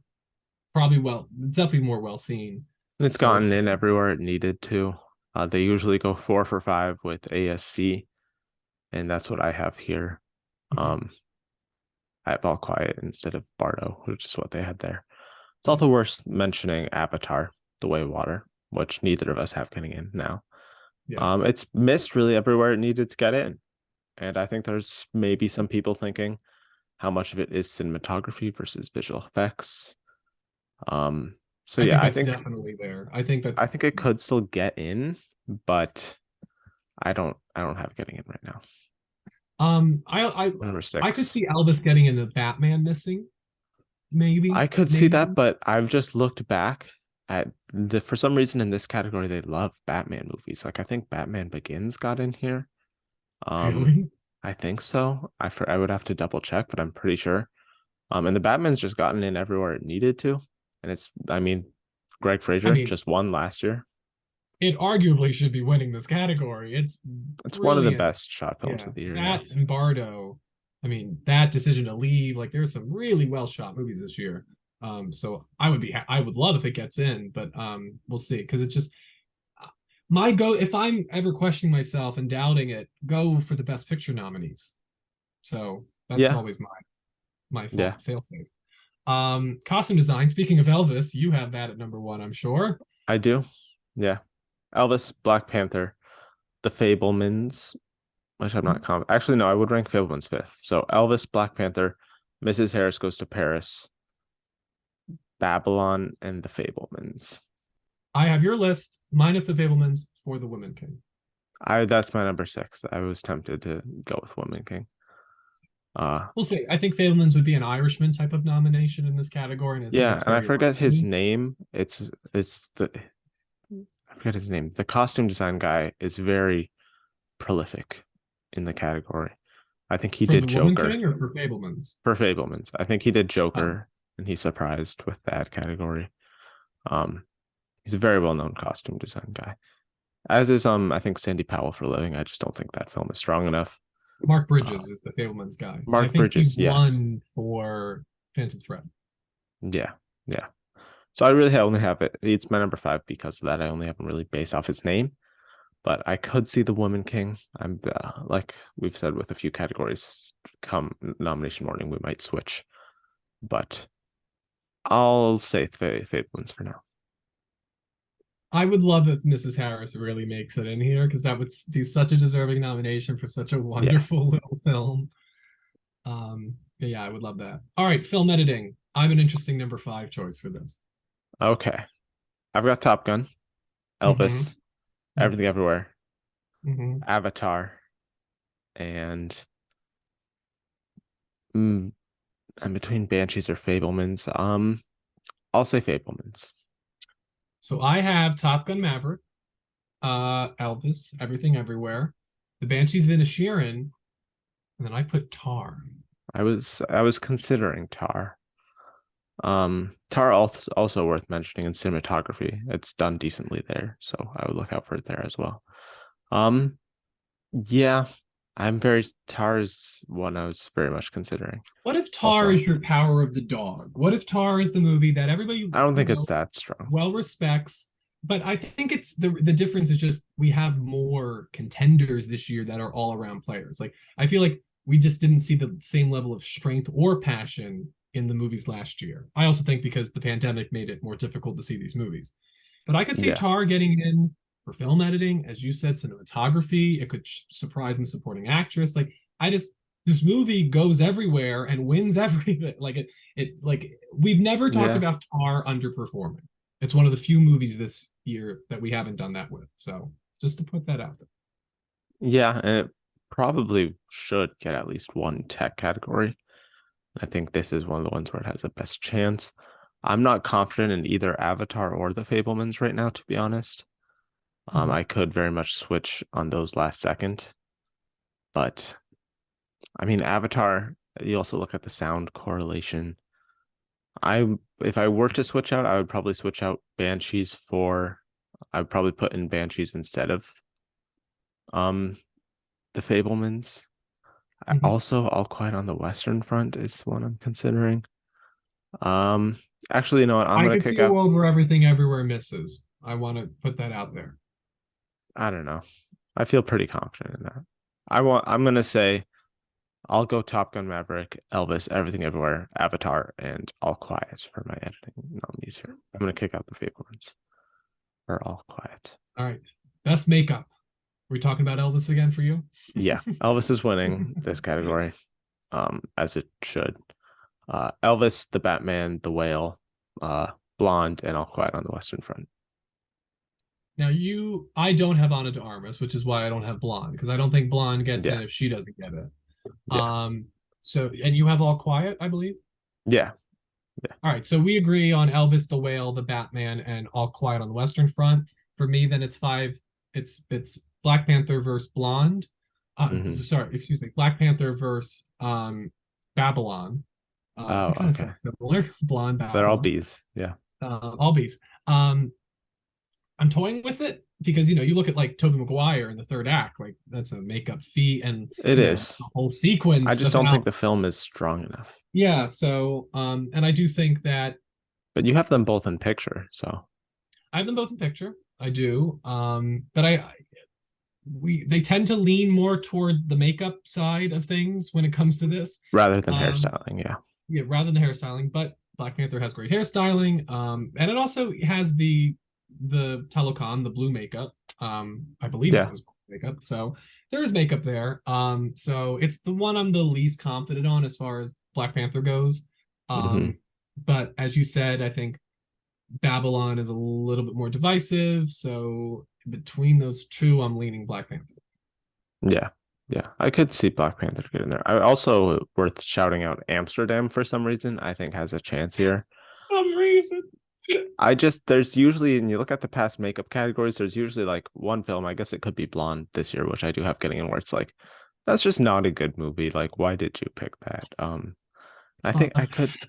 probably well. It's definitely more well seen. it. It's So gotten in everywhere it needed to. They usually go 4 for 5 with ASC, and that's what I have here. mhm, Um, I have All Quiet instead of Bardo, which is what they had there. It's yeah, also worth mentioning Avatar, The Way of Water, which neither of us have getting in now. yeah. It's missed really everywhere it needed to get in. And I think there's maybe some people thinking how much of it is cinematography versus visual effects. Um, so I yeah, think that's definitely there. I think I that's think it could still get in, but I don't have it getting in right now. um. I I Number I could 6. see Elvis getting into Batman missing. I Maybe, could see that, maybe. but I've just looked back at for some reason in this category they love Batman movies. Like I think Batman Begins got in here. Um, Really? I think so. I would have to double check, but I'm pretty sure. And the Batman's just gotten in everywhere it needed to. And I mean, Greg I Fraser mean, just won last year. it arguably should be winning this category. It's It's one of the brilliant. best shot films Yeah, of the year. Yeah. that and Bardo. I mean, that decision to leave. Like, there's some really well shot movies this year. So I would love if it gets in, but we'll see because it just my go. If I'm ever questioning myself and doubting it, go for the Best Picture nominees. So that's Yeah. always my Yeah. fail safe. Costume design. Speaking of Elvis, you have that at number one, I'm sure. I do. Yeah. Elvis, Black Panther, The Fablemans, which I'm not actually no, I would rank Fablemans fifth. So Elvis, Black Panther, Mrs. Harris Goes to Paris, Babylon, and The Fablemans. I have your list minus the Fablemans for the Women King. I that's my number six. I was tempted to go with Woman King. Uh We'll see. I think Fablemans would be an Irishman type of nomination in this category, and I think yeah, it's and I very forget his likely. name. It's the I forget his name. The costume design guy is very prolific in the category. I think he For did the Woman Joker King or for Fablemans? for Fablemans. I think he did Oh, Joker and he surprised with that category. Um he's a very well-known costume design guy. As is I think Sandy Powell for a living. I just don't think that film is strong enough. Mark Uh Bridges is the Fablemans guy, and I Mark think he Bridges, yes. won for Phantom Thread. Yeah. Yeah. So I really only have it. It's my number five because of that. I only have him really based off his name, but I could see the Woman King. I'm like we've said with a few categories, come nomination morning, we might switch, but I'll say Fablemans for now. I would love if Mrs. Harris really makes it in here because that would be such a deserving nomination for such a Yeah. wonderful little film. Yeah, I would love that. All right, film editing. I have an interesting number five choice for this. Okay. I've got Top Gun, Mm-hmm. Elvis, Everything Everywhere, Mm-hmm. Avatar, and mm, I'm between Banshees or Fablemans. I'll say Fablemans. So I have Top Gun Maverick, Elvis, Everything Everywhere, The Banshees of Inisherin, and then I put Tar. I was considering Tar. Tar also worth mentioning in cinematography. It's done decently there, so I would look out for it there as well. Um, yeah, Tar is one I was very much considering. What if Tar Also, is your Power of the Dog? What if Tar is the movie that everybody, I don't think it's that strong. well respects? But I think it's the difference is just we have more contenders this year that are all around players. Like I feel like we just didn't see the same level of strength or passion in the movies last year. I also think because the pandemic made it more difficult to see these movies. But I could see Yeah, Tar getting in for film editing, as you said, cinematography. It could surprise in supporting actress. Like I just this movie goes everywhere and wins everything. Like we've never talked yeah, about Tar underperforming. It's one of the few movies this year that we haven't done that with. So just to put that out there. yeah, and it probably should get at least one tech category. I think this is one of the ones where it has the best chance. I'm not confident in either Avatar or the Fablemans right now, to be honest. Mhm. I could very much switch on those last second, but I mean, Avatar, you also look at the sound correlation. If I were to switch out, I would probably switch out Banshees for, I would probably put in Banshees instead of um the Fablemans. Mhm. Also, All Quiet on the Western Front is one I'm considering. Um, Actually, you know what? I'm I gonna could see kick you out. over everything everywhere misses. I want to put that out there. I don't know. I feel pretty confident in that. I'm gonna say I'll go Top Gun Maverick, Elvis, Everything Everywhere, Avatar, and All Quiet for my editing nominees here. I'm gonna kick out the Fablemans for All Quiet. All right. Best makeup. Are we talking about Elvis again for you? Yeah, Elvis is winning this category, as it should. Elvis, the Batman, the Whale, Blonde, and All Quiet on the Western Front. Now I don't have Ana de Armas, which is why I don't have Blonde because I don't think Blonde gets Yeah, in if she doesn't get it. yeah, Um, so and you have All Quiet, I believe. yeah, yeah. All right, so we agree on Elvis, the Whale, the Batman, and All Quiet on the Western Front. For me, then it's five. It's Black Panther versus Blonde. Hmm. Sorry, excuse me. Black Panther versus Babylon. They're Oh, kind of okay. similar. Blonde, They're all Babylon. bees. Yeah, All bees. I'm toying with it because you look at like Tobey Maguire in the third act, like that's a makeup feat, and it is. the whole I sequence just don't think about the film is strong enough. yeah. So and I do think that But you have them both in picture, so I have them both in picture. I do. But they tend to lean more toward the makeup side of things when it comes to this. rather than Um, hairstyling, yeah. yeah, rather than hairstyling, but Black Panther has great hairstyling. And it also has the telecom, the blue makeup. I believe that Yeah. was makeup. So there is makeup there. So it's the one I'm the least confident on as far as Black Panther goes. Hmm. But as you said, I think Babylon is a little bit more divisive. So between those two, I'm leaning Black Panther. Yeah. Yeah. I could see Black Panther get in there. I also worth shouting out Amsterdam for some reason, I think has a chance here. Some reason. There's usually, and you look at the past makeup categories, there's usually like one film, I guess it could be Blonde this year, which I do have getting in where it's like, that's just not a good movie. Like, why did you pick that? I think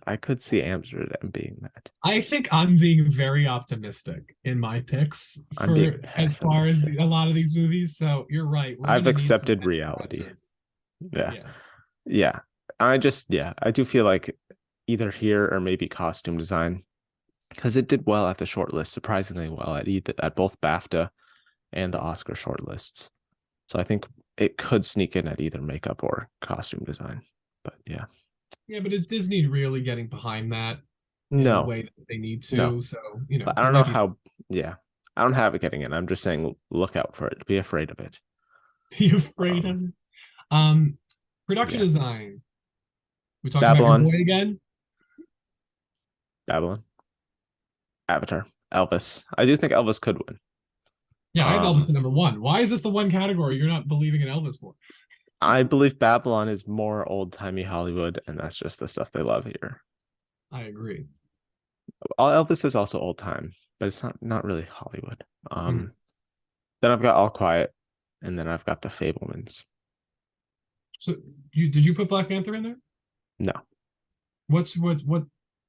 I could see Amsterdam being that. I think I'm being very optimistic in my picks I'm being for as far as pessimistic. a lot of these movies. So you're right. We're I've gonna need some accepted edge reality. rushers. Yeah. Yeah. Yeah. Yeah, I do feel like either here or maybe costume design because it did well at the shortlist, surprisingly well at both BAFTA and the Oscar shortlists. So I think it could sneak in at either makeup or costume design. But yeah. Yeah, but is Disney really getting behind that in the No, way that they need no. to? So, But I there don't know might be how, yeah. I don't have it getting in. I'm just saying look out for it. Be afraid of it. be afraid Um, of it. Um, Production yeah. design. We talking about your Babylon, boy again? Babylon, Avatar, Elvis. I do think Elvis could win. Yeah, I have Elvis Um, at number one. Why is this the one category you're not believing in Elvis for? I believe Babylon is more old-timey Hollywood, and that's just the stuff they love here. I agree. All Elvis is also old time, but it's not really Hollywood. Hmm. Then I've got All Quiet, and then I've got The Fablemans. So, did you put Black Panther in there? No. What?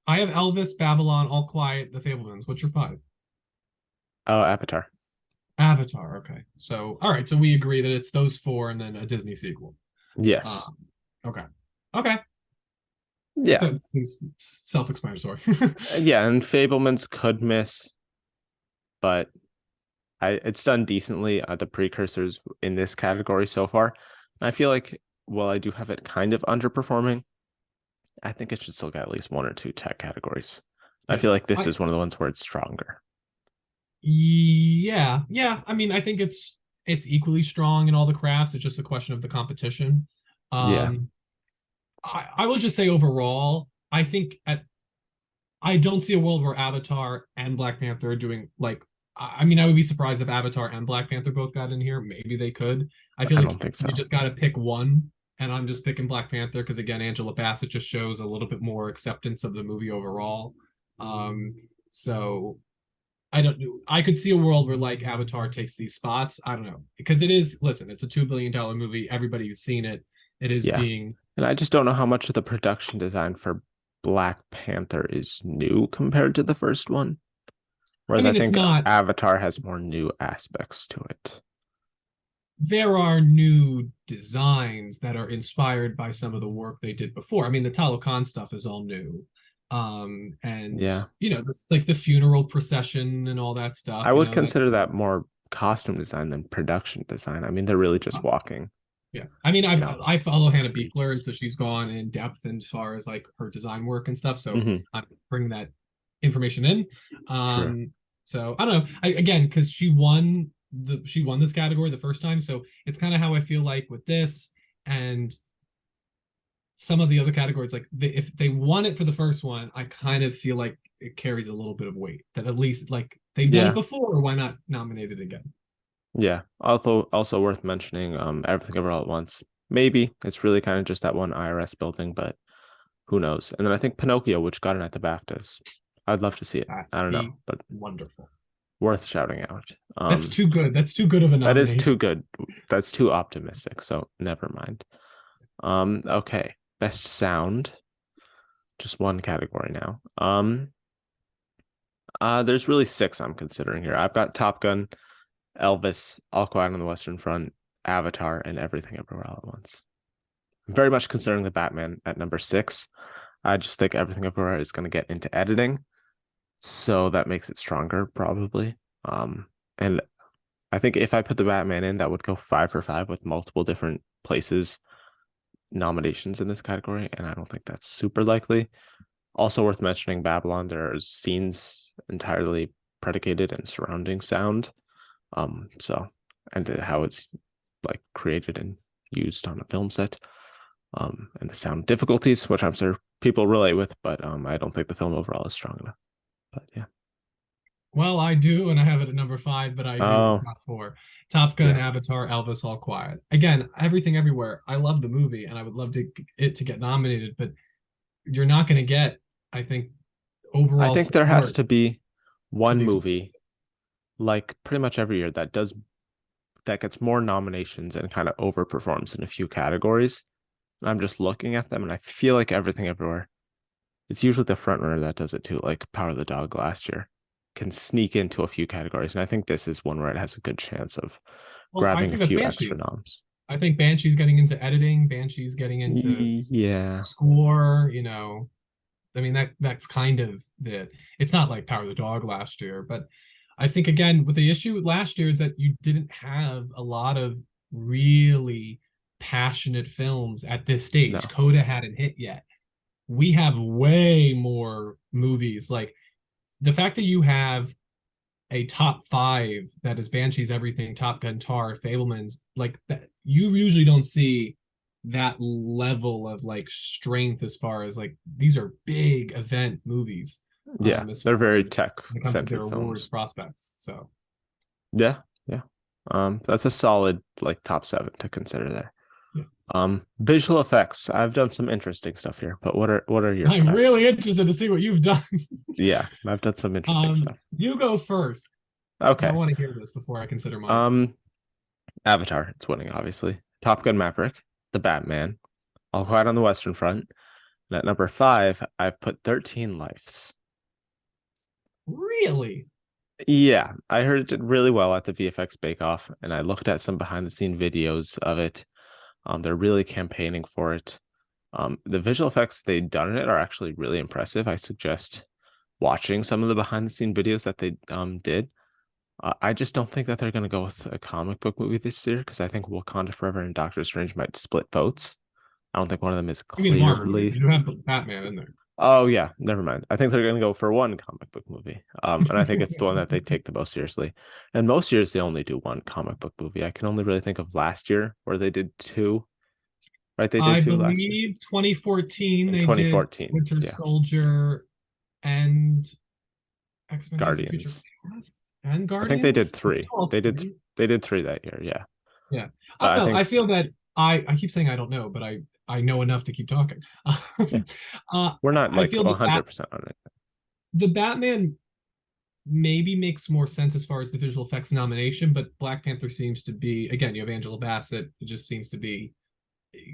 I have Elvis, Babylon, All Quiet, The Fablemans. What's your five? Oh, Avatar. Avatar. Okay. So, all right. So we agree that it's those four and then a Disney sequel. Yes. Um, okay. Okay. Yeah. That seems self-explanatory. Yeah, and Fablemans could miss, but it's done decently. The precursors in this category so far. I feel like while I do have it kind of underperforming, I think it should still get at least one or two tech categories. I Yeah. feel like this I is one of the ones where it's stronger. Yeah. Yeah. I mean, I think it's equally strong in all the crafts. It's just a question of the competition. Yeah, Um, I will just say overall, I don't see a world where Avatar and Black Panther are doing like. I mean, I would be surprised if Avatar and Black Panther both got in here. Maybe they could. I feel I like don't think you so. just got to pick one, and I'm just picking Black Panther because again, Angela Bassett just shows a little bit more acceptance of the movie overall. Um, so I don't know. I could see a world where like Avatar takes these spots. I don't know because it is. Listen, it's a $2 billion movie. Everybody's seen it. It is Yeah. being. And I just don't know how much of the production design for Black Panther is new compared to the first one. I Whereas I mean, it's think not. Avatar has more new aspects to it. There are new designs that are inspired by some of the work they did before. I mean, the Talokan stuff is all new. And Yeah. this, like the funeral procession and all that I stuff, would that consider that more costume design than production design. I mean, they're really just walking, yeah. I mean, you know, I follow Hannah streets. Beekler, and so she's gone in depth as far as like her design work and stuff. So Hmm. I'm bringing that information in. True. So I don't know. Again, because she won this category the first time, so it's kind of how I feel like with this and some of the other categories. Like if they won it for the first one, I kind of feel like it carries a little bit of weight. That at least like they've done it Yeah. before. Why not nominate it again? Yeah. Also worth mentioning, Everything Ever All at Once. Maybe it's really kind of just that one IRS building, but who knows? And then I think Pinocchio, which got in at the BAFTAs. I'd love to see it. That'd I don't know, be but wonderful. worth shouting out. That's too good. That's too good of a That is too nomination. good. That's too optimistic. So never mind. Okay. Best sound. Just one category now. There's really six I'm considering here. I've got Top Gun, Elvis, All Quiet on the Western Front, Avatar, and Everything Everywhere All at Once. I'm very much considering the Batman at number six. I just think Everything Everywhere is going to get into editing, so that makes it stronger, probably. And I think if I put the Batman in, that would go 5 for 5 with multiple different places nominations in this category, and I don't think that's super likely. Also worth mentioning, Babylon, there are scenes entirely predicated and surrounding sound. So and how it's like created and used on a film set. And the sound difficulties, which I'm sure people relate with, but I don't think the film overall is strong enough. But yeah. Well, I do, and I have it at number five, but I agree with Oh, your top four. Top Gun, yeah. Avatar, Elvis, All Quiet. Again, Everything Everywhere. I love the movie, and I would love it to get nominated, but you're not going to get, I think, I overall think there has support to be for one these. movie like pretty much every year that gets more nominations and kind of overperforms in a few categories. And I'm just looking at them and I feel like Everything Everywhere. It's usually the front runner that does it too, like Power of the Dog last year. Can sneak into a few categories. And I think this is one where it has a good chance of Well, I grabbing a think that's few extra Banshees. noms. I think Banshee's getting into editing. Banshee's getting into Yeah. score. I mean that's kind of the. It's not like Power of the Dog last year, but I think again with the issue last year is that you didn't have a lot of really passionate films at this stage. No. Coda hadn't hit yet. We have way more movies. Like the fact that you have a top five that is Banshees, Everything, Top Gun, Tar, Fablemans, like that, you usually don't see that level of like strength as far as like these are big event movies Yeah. as They're far very as tech when it comes to their centered awards films. prospects. So Yeah. Yeah. That's a solid like top seven to consider there. yeah. Visual effects. I've done some interesting stuff here, but what are your I'm five? really interested to see what you've done. Yeah, I've done some interesting stuff. You go first because I Okay. want to hear this before I consider mine. Um, Avatar, it's winning, obviously. Top Gun Maverick, The Batman, All Quiet on the Western Front. And at number five, I've put 13 Lives. Really? Yeah, I heard it did really well at the VFX Bake Off, and I looked at some behind the scene videos of it. They're really campaigning for it. The visual effects they've done in it are actually really impressive. I suggest watching some of the behind the scene videos that they did. I just don't think that they're going to go with a comic book movie this year because I think Wakanda Forever and Doctor Strange might split votes. I don't think one of them is You mean a Marvel movie? clearly. Because you have Batman in there. Oh yeah, never mind. I think they're going to go for one comic book movie. And I think it's the one that they take the most seriously. And most years they only do one comic book movie. I can only really think of last year where they did two. Right, they did I two last year believe 2014 in they did 2014. Winter Yeah, Soldier and X-Men Days of Future Guardians. Past and I think they did Guardians. three. All three. They did three that year. Yeah, Yeah. I but don't I know. think I feel that I keep saying I don't know, but I know enough to keep talking. yeah, we're not I like feel that 100% on it. the Batman maybe makes more sense as far as the visual effects nomination, but Black Panther seems to be again, you have Angela Bassett, it just seems to be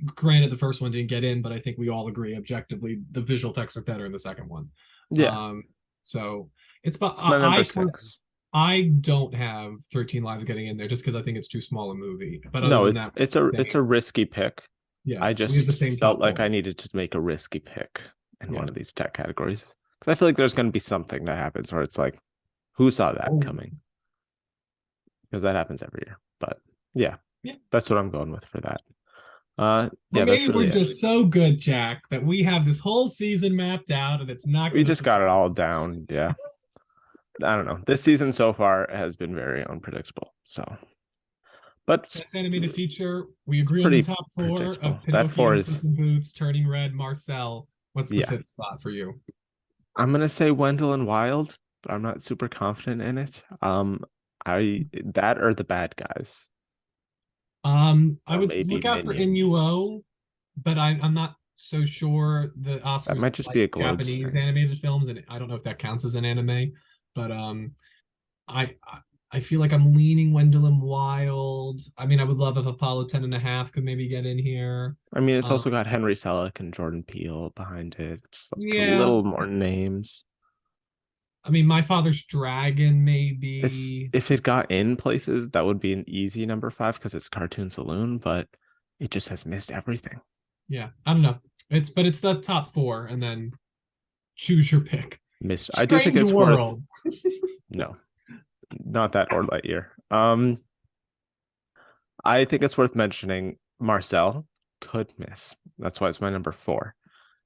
granted the first one didn't get in, but I think we all agree objectively the visual effects are better in the second one. Yeah, Um, so it's but it's my number six. I don't have 13 Lives getting in there just because I think it's too small a movie. But other No, than it's that, it's a same. it's a risky pick. Yeah, I we have the just same felt top like four. I needed to make a risky pick in Yeah. one of these tech categories because I feel like there's going to be something that happens where it's like, who saw that Oh, coming? Because that happens every year. But yeah, yeah. that's what I'm going with for that. Or Yeah, maybe that's really we're it. just so good, Jack, that we have this whole season mapped out and it's not We going to just got it all surprise down. Yeah, I don't know. This season so far has been very unpredictable. So, but Best animated feature, we agree on the pretty top four predictable. of That four Pinocchio, is Puss in Boots, Turning Red, Marcel. What's the yeah. fifth spot for you? I'm gonna say Wendell and Wild, but I'm not super confident in it. I that or the bad guys I or would maybe look out for Minions. NUO, but I'm not so sure the That Oscars might just like be a Globes Japanese thing. animated films, and I don't know if that counts as an anime, but I feel like I'm leaning Wendell and Wild. I mean, I would love if Apollo 10 and a half could maybe get in here. I mean, it's Um, also got Henry Selick and Jordan Peele behind it. It's like a yeah, little more names. I mean, My Father's Dragon It's maybe. if it got in places, that would be an easy number five because it's Cartoon Saloon, but it just has missed everything. Yeah, I don't know. It's the top four, and then choose your pick. Missed. I do think Strange it's worth World. no, not that or Lightyear. I think it's worth mentioning Marcel could miss. That's why it's my number four.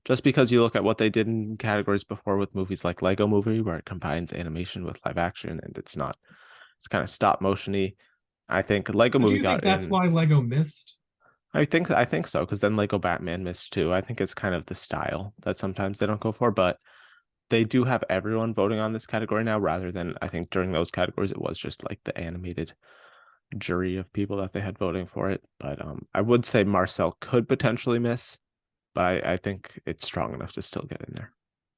Just because you look at what they did in categories before with movies like Lego Movie, where it combines animation with live action and it's kind of stop motiony. I think Lego Do Movie you think got that's in. why Lego missed? I think so, because then Lego Batman missed too. I think it's kind of the style that sometimes they don't go for, but they do have everyone voting on this category now, rather than I think during those categories it was just like the animated jury of people that they had voting for it. But I would say Marcel could potentially miss, but I think it's strong enough to still get in there.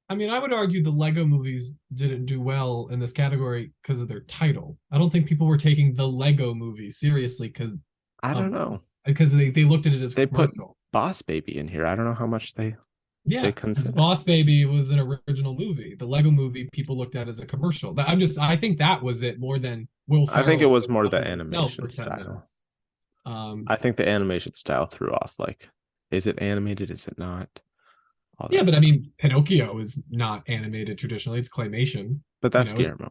I mean, I would argue the Lego movies didn't do well in this category because of their title. I don't think people were taking the Lego movie seriously I don't of know. because they looked at it as a They put commercial. Boss Baby in here. I don't know how much they Yeah, because consider. Boss Baby was an original movie. The Lego movie people looked at as a commercial. I think that was it more than Will I think Ferrell it was shows more up the as himself for animation 10 style. minutes. Um, I think the animation style threw off like, is it animated? Is it not? All yeah, that but I stuff. mean, Pinocchio is not animated traditionally. It's claymation. But You that's know, Guillermo.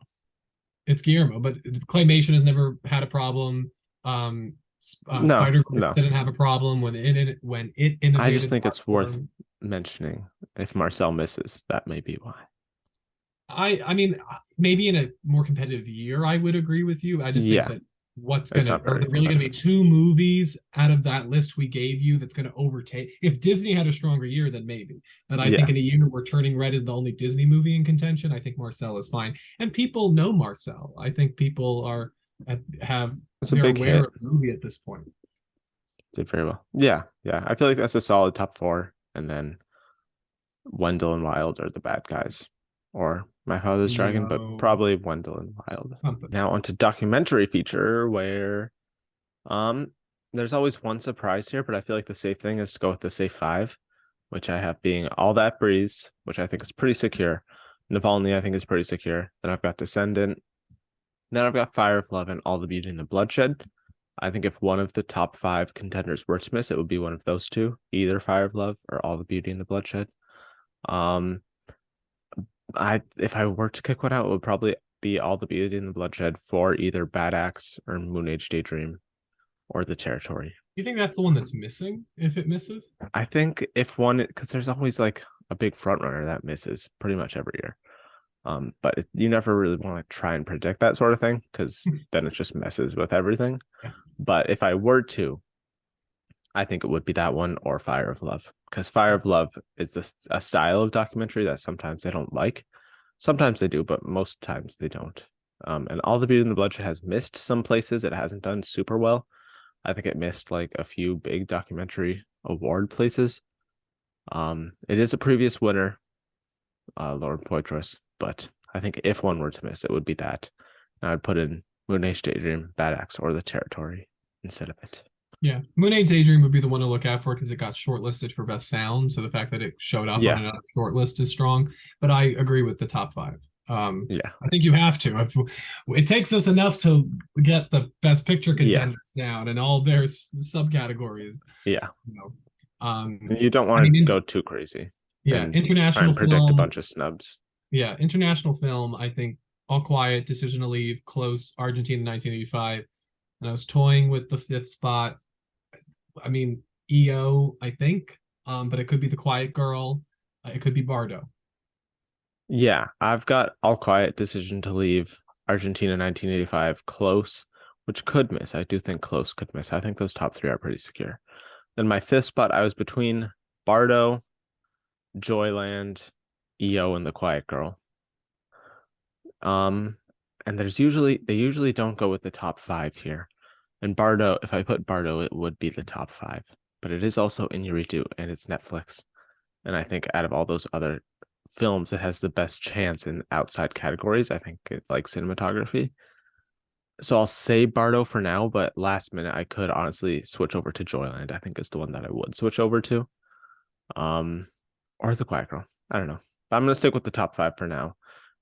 it's Guillermo, but claymation has never had a problem. No, Spider-Verse no. didn't have a problem when it I just innovated the think art it's worth form. mentioning. If Marcel misses, that may be why. I mean, maybe in a more competitive year, I would agree with you. I just think Yeah, that what's it's gonna not are very there really gonna be competitive. two movies out of that list we gave you that's gonna overtake? If Disney had a stronger year, then maybe. But I think Yeah, in a year where Turning Red is the only Disney movie in contention, I think Marcel is fine, and people know Marcel. I think people have it's a they're big aware hit. of the movie at this point. Did very well. Yeah, yeah. I feel like that's a solid top four. And then Wendell and Wild are the bad guys, or My Father's Dragon, but No, probably Wendell and Wild. something. Now onto documentary feature, where um there's always one surprise here, but I feel like the safe thing is to go with the safe five, which I have being All That Breeze, which I think is pretty secure. Navalny, I think, is pretty secure. Then I've got Descendant. Then I've got Fire of Love and All the Beauty and the Bloodshed. I think if one of the top five contenders were to miss, it would be one of those two, either Fire of Love or All the Beauty and the Bloodshed. Um, I if I were to kick one out, it would probably be All the Beauty and the Bloodshed for either Bad Axe or Moon Age Daydream or The Territory. You think that's the one that's missing if it misses? I think if one, because there's always like a big front runner that misses pretty much every year. But you never really want to try and predict that sort of thing because then it just messes with everything. Yeah. But if I were to, I think it would be that one or Fire of Love because Fire of Love is a style of documentary that sometimes they don't like. Sometimes they do, but most times they don't. And All the Beauty and the Bloodshed has missed some places. It hasn't done super well. I think it missed like a few big documentary award places. It is a previous winner, Lord Poitras, but I think if one were to miss, it would be that. And I'd put in Moon Age Daydream, Bad Axe, or The Territory instead of it. Yeah, Moon Age Daydream would be the one to look out for because it got shortlisted for best sound. So the fact that it showed up on Yeah, another shortlist is strong. But I agree with the top five. yeah, I think you have to. It takes us enough to get the best picture yeah, contenders down and all their subcategories. yeah. You know, um, You don't I want mean, to go too crazy yeah, and try international and predict a film. bunch of snubs. Yeah, international film. I think All Quiet, Decision to Leave, Close, Argentina, 1985. And I was toying with the fifth spot. I mean, EO, I think, but it could be The Quiet Girl. It could be Bardo. Yeah, I've got All Quiet, Decision to Leave, Argentina 1985, Close, which could miss. I do think Close could miss. I think those top three are pretty secure. Then my fifth spot, I was between Bardo, Joyland, EO, and The Quiet Girl. Um, and they usually don't go with the top five here. And Bardo, if I put Bardo, it would be the top five. But it is also Inarritu and it's Netflix. And I think out of all those other films, it has the best chance in outside categories. I think it, like cinematography. So I'll say Bardo for now, but last minute I could honestly switch over to Joyland. I think is the one that I would switch over to. Um, or the Quiet Girl. I don't know. But I'm gonna stick with the top five for now.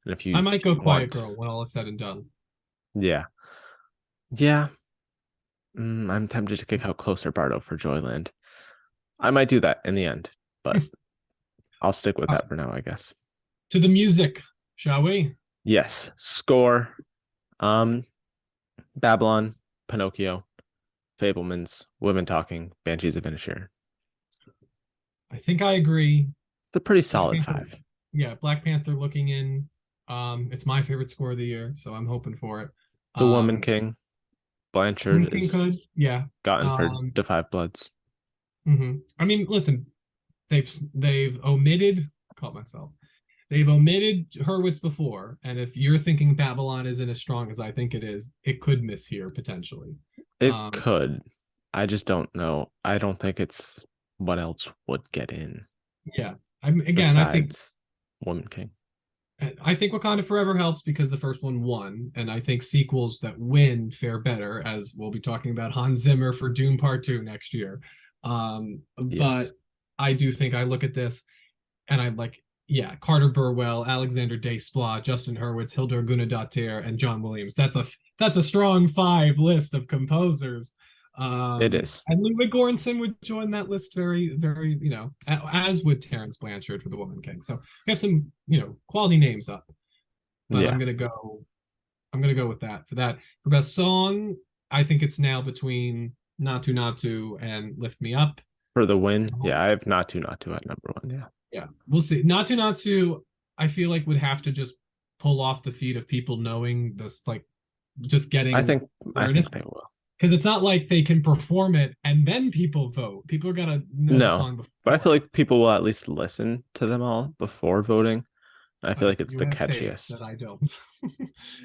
And if I you might go Quiet want, Girl when all is said and done. yeah, yeah, I'm tempted to kick out Closer Bardo for Joyland. I might do that in the end, but I'll stick with that for now, I guess. To the music, shall we? Yes, score. Um, Babylon, Pinocchio, Fablemans, Women Talking, Banshees of Inisherin. I think I agree. It's a pretty Black solid Panther, five. yeah, Black Panther looking in. It's my favorite score of the year, so I'm hoping for it. The Woman Um, King, Blanchard Woman King is could, yeah. gotten for Um, the Five Bloods. I mean, listen, they've omitted. Caught myself. they've omitted Hurwitz before, and if you're thinking Babylon isn't as strong as I think it is, it could miss here potentially. It Um, could. I just don't know. I don't think it's what else would get in yeah, I'm again. besides Woman King. I think Wakanda Forever helps because the first one won, and I think sequels that win fare better, as we'll be talking about Hans Zimmer for Doom Part 2 next year. Yes, But I do think I look at this and I'm like, yeah, Carter Burwell, Alexander Desplat, Justin Hurwitz, Hildur Guðnadóttir, and John Williams. That's a strong five list of composers. it is. And Ludwig Göransson would join that list very, very, as would Terrence Blanchard for The Woman King. So we have some, quality names up. But Yeah. I'm gonna go with that. For best song, I think it's now between Natu Natu and Lift Me Up. For the win, yeah, I have not to at number one. Yeah. Yeah, we'll see. Natu Natu, I feel like would have to just pull off the feet of people knowing this, like just I getting think I awareness. think they will. Because it's not like they can perform it and then people vote. People are gonna know the No, song but I feel before. like people will at least listen to them all before voting. I feel like it's You the have faith that catchiest. I don't.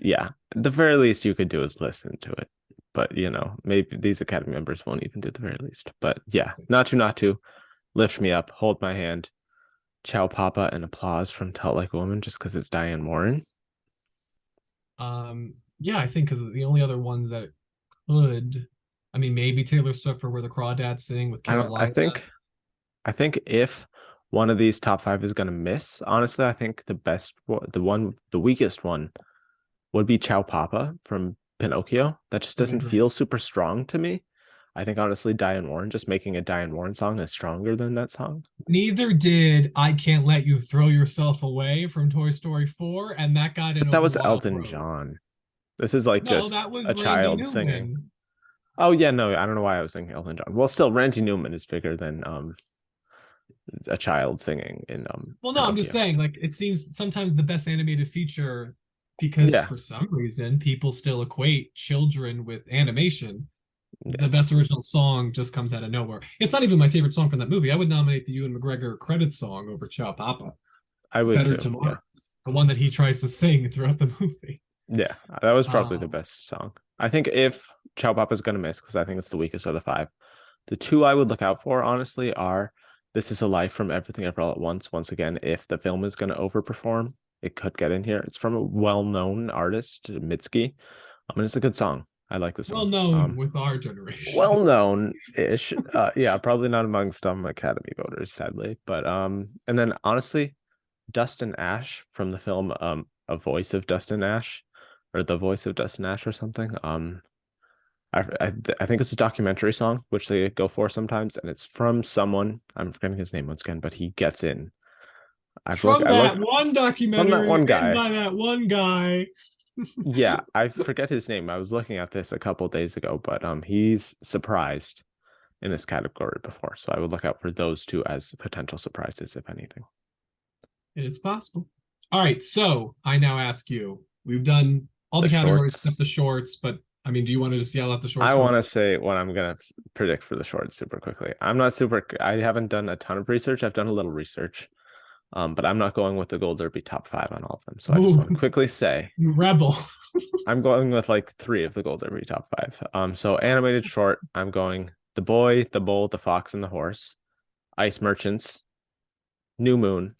Yeah. The very least you could do is listen to it. But maybe these Academy members won't even do the very least. But We'll yeah, see. not to lift me up, hold my hand, ciao papa, and applause from Tell Like a Woman just because it's Diane Warren. Yeah, I think because the only other ones that could, I mean, maybe Taylor Swift for Where the Crawdads Sing with I don't Carolina. I think if one of these top five is gonna miss, honestly, I think the weakest one would be Ciao Papa from Pinocchio. That just I doesn't agree. feel super strong to me. I think honestly, Diane Warren, just making a Diane Warren song is stronger than that song. Neither did I Can't Let You Throw Yourself Away from Toy Story 4, and that got in But that over was Wild Elton Rose. John. This is like No, just that was a Randy child singing. Newman. Oh yeah, no, I don't know why I was thinking Elton John. Well, still, Randy Newman is bigger than a child singing in Well, no, I'm just Pinocchio. saying, like, it seems sometimes the best animated feature, because Yeah, for some reason people still equate children with animation. yeah, The best original song just comes out of nowhere. It's not even my favorite song from that movie. I would nominate the Ewan McGregor credits song over Ciao Papa. I would Better too. Tomorrow, Yeah, the one that he tries to sing throughout the movie. yeah, that was probably the Um, best song. I think if Ciao Papa's gonna miss, because I think it's the weakest of the five, the two I would look out for, honestly, are This Is a Life from Everything Ever All at Once. Once again, if the film is going to overperform, it could get in here. It's from a well-known artist, Mitski. And it's a good song. I like the well song. known with our generation. Well-known-ish. Yeah, probably not amongst Academy voters, sadly. But and then honestly, Dustin Ash from the film A Voice of Dustin Ash, or The Voice of Dustin Ash or something. I think it's a documentary song, which they go for sometimes, and it's from someone. I'm forgetting his name once again, but he gets in. From I that look one from that documentary one written guy. by that one guy. Yeah, I forget his name. I was looking at this a couple days ago, but he's surprised in this category before, so I would look out for those two as potential surprises, if anything. It is possible. All right, so I now ask you. We've done all The the categories except shorts. the shorts, but I mean, do you want to just yell out the I shorts real want to quick? say what I'm gonna predict for the shorts super quickly. I haven't done a ton of research. I've done a little research. But I'm not going with the Gold Derby top five on all of them. So I just Ooh, want to quickly say you rebel. I'm going with like three of the Gold Derby top five. So animated short, I'm going The Boy, the Bull, the Fox, and the Horse, Ice Merchants, New Moon,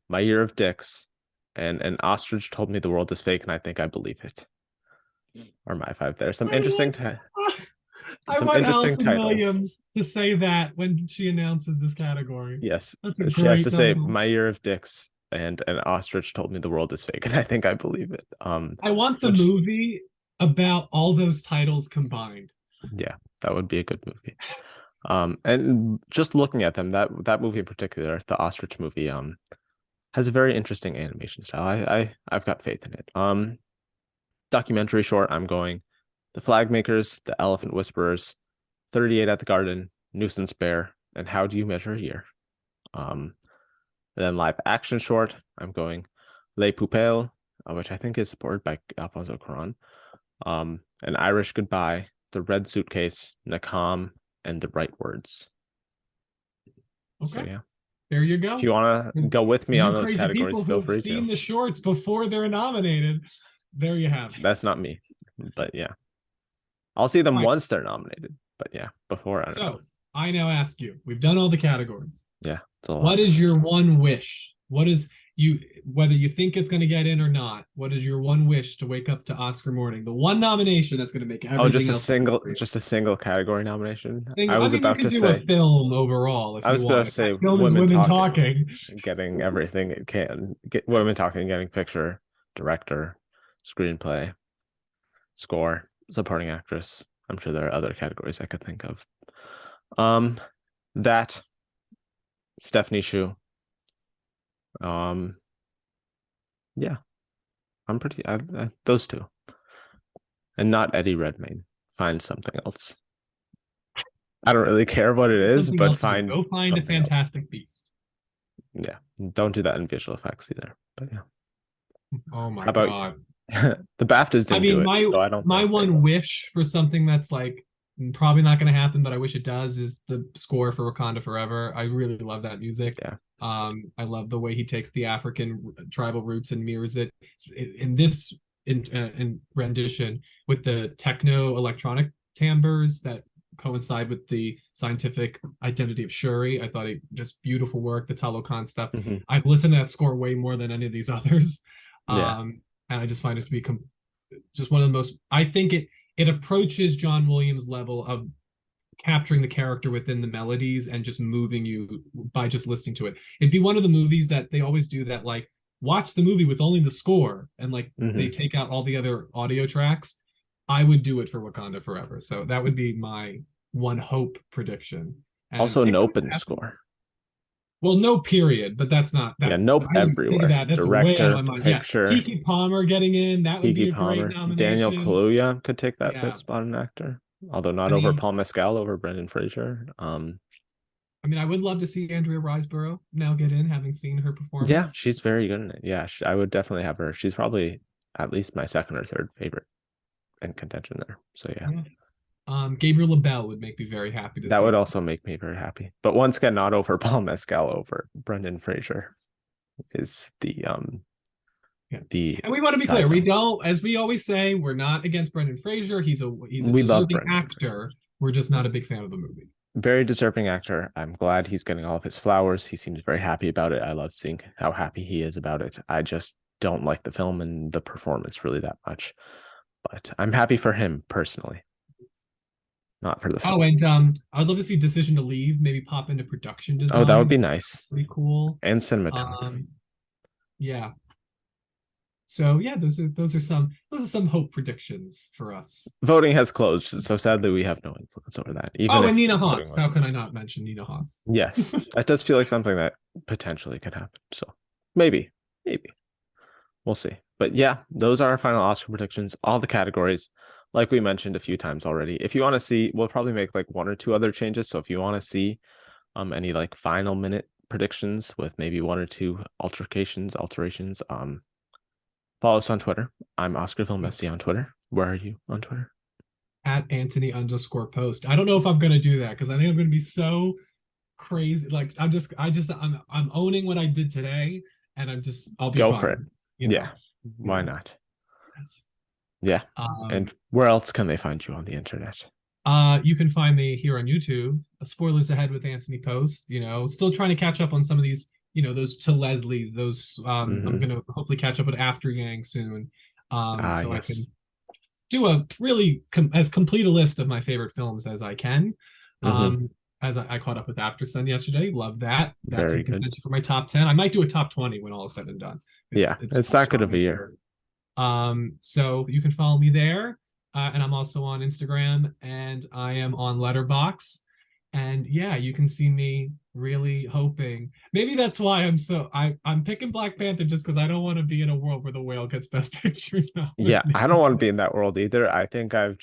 My Year of Dicks, and An Ostrich Told Me the World is Fake, and I think I believe it. Or my five there. I want, I Some want interesting Allison titles. Williams to say that when she announces this category. Yes, That's a she has great to say title. My Year of Dicks and An Ostrich Told Me the World is Fake, and I think I believe it. I want the Which movie about all those titles combined. Yeah, that would be a good movie. And just looking at them, that movie in particular, the ostrich movie, has a very interesting animation style. I've got faith in it. Documentary short, I'm going The Flag Makers, The Elephant Whisperers, 38 at the Garden, Nuisance Bear, and How Do You Measure a Year? Um, then live action short, I'm going Les Poupées, which I think is supported by Alfonso Cuarón. An Irish Goodbye, The Red Suitcase, Nakam, and The Right Words. So Okay. yeah. There you If go. you want to go with For me on you those crazy categories, people feel who've free seen to. the shorts before they're nominated, there you have That's it. not me, but yeah, I'll see them All right. once they're nominated. But yeah, before I don't know. So I now ask you, we've done all the categories. Yeah, it's a What lot. is your one wish? What is you, whether you think it's going to get in or not, what is your one wish to wake up to Oscar morning? The one nomination that's going to make Oh, everything else better for you. just a single category nomination. I mean, you can do a film overall if I you was about want. to If that say film is women women talking, talking, getting everything it can, get women talking, getting picture, director, screenplay, score, supporting actress. I'm sure there are other categories I could think of. Um, that Stephanie Shu. Um, yeah, I'm pretty. Those two, and not Eddie Redmayne. Find something else. I don't really care what it find is, something but else to do. find Go find a something else. Fantastic Beast. Yeah, don't do that in visual effects either. But yeah, Oh my how about God. the BAFTAs I didn't do mean, it, my so I don't my think they one will. wish for something that's like probably not going to happen, but I wish it does, is the score for Wakanda Forever. I really love that music. Yeah. I love the way he takes the African tribal roots and mirrors it in this in rendition with the techno electronic timbres that coincide with the scientific identity of Shuri. I thought it just beautiful work. The Talokan stuff. Hmm. I've listened to that score way more than any of these others. Yeah. And I just find it to be just one of the most. I think it approaches John Williams' level of capturing the character within the melodies and just moving you by just listening to it. It'd be one of the movies that they always do that, like, watch the movie with only the score and like they Hmm. take out all the other audio tracks. I would do it for Wakanda Forever. So that would be my one hope prediction. And Also, it could Nope and happen. score. Well, no period, but that's not Yeah, that. Nope I didn't think of everywhere. that. That's way out of Director, my mind. Yeah, picture, Kiki Palmer getting in, that would Kiki be a great Palmer, Daniel nomination. Kaluuya could take that fifth Yeah. spot in actor, although not I over mean, Paul Mescal, over Brendan Fraser. I mean, I would love to see Andrea Riseborough now get in, having seen her Yeah, performance. she's very good in it. Yeah, I would definitely have her. She's probably at least my second or third favorite in contention there. So yeah, Yeah. Gabriel LaBelle would make me very happy to that see would her. also make me very happy. But once again, not over Paul Mescal, over Brendan Fraser is Yeah. the And we want to be clear, side we note. don't, as we always say, we're not against Brendan Fraser. He's a We love deserving Brendan Fraser. actor. We're just not a big fan of the movie. Very deserving actor. I'm glad he's getting all of his flowers. He seems very happy about it. I love seeing how happy he is about it. I just don't like the film and the performance really that much. But I'm happy for him personally, not for the Oh, film. and I'd love to see Decision to Leave maybe pop into production Oh, that would design. be nice. Pretty cool. And cinematography. Um, yeah. So yeah, those are some hope predictions for us. Voting has closed, so sadly we have no influence over that. Even Oh, and if Nina voting Haas. was How can open. I not mention Nina Haas? Yes, that does feel like something that potentially could happen. So maybe, maybe. We'll see. But yeah, those are our final Oscar predictions, all the categories. Like we mentioned a few times already. If you want to see, we'll probably make like one or two other changes. So if you want to see any like final minute predictions with maybe one or two alterations, follow us on Twitter. I'm Oscar Film Yes. FC on Twitter. Where are you on Twitter? At Anthony_post. I don't know if I'm gonna do that because I think I'm gonna be so crazy. Like I'm owning what I did today, and I'll be Go for it. fine. You know. Yeah. Why Yeah. not? Yes. Yeah. Um, And where else can they find you on the internet? you can find me here on YouTube. Spoilers ahead with Anthony Post. Still trying to catch up on some of these. Those to Leslie's. Those I'm Mm-hmm. gonna hopefully catch up with After Yang soon. Ah, So I yes. can do a really as complete a list of my favorite films as I can. Mm-hmm. Um, as I caught up with After Sun yesterday, love that. That's in Very good. contention for my top 10. I might do a top 20 when all is said and done. Yeah, It's it's so that good of strong a in year. here. So you can follow me there, and I'm also on Instagram, and I am on Letterbox, and yeah, you can see me really hoping. Maybe that's why I'm picking Black Panther just because I don't want to be in a world where the whale gets Best Picture Yeah, I don't nominated. want to be in that world either. I think I've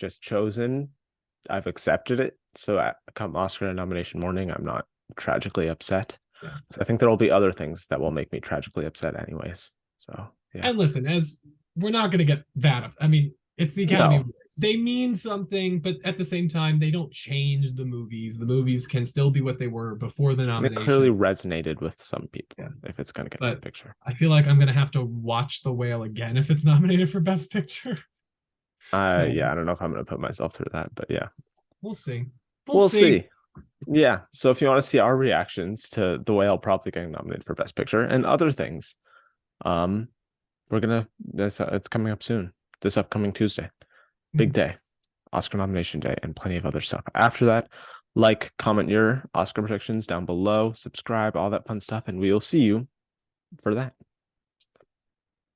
accepted it. So come Oscar nomination morning, I'm not tragically upset. Yeah. So I think there will be other things that will make me tragically upset anyways. So yeah. And listen, as we're not going to get that up. I mean, It's the Academy No, Awards. They mean something, but at the same time, they don't change the movies. The movies can still be what they were before the it clearly nominations. resonated with some Yeah. people if it's going to get that But picture. I feel like I'm gonna have to watch The Whale again if it's nominated for Best Picture. So Yeah, I don't know if I'm going to put myself through that, but yeah, we'll see. We'll we'll see. see. Yeah. So if you want to see our reactions to The Whale probably getting nominated for Best Picture and other things, um, we're gonna this it's coming up soon. This upcoming Tuesday, big Mhm. day, Oscar nomination day, and plenty of other stuff. After that, like, comment your Oscar predictions down below, subscribe, all that fun stuff, and we will see you for that.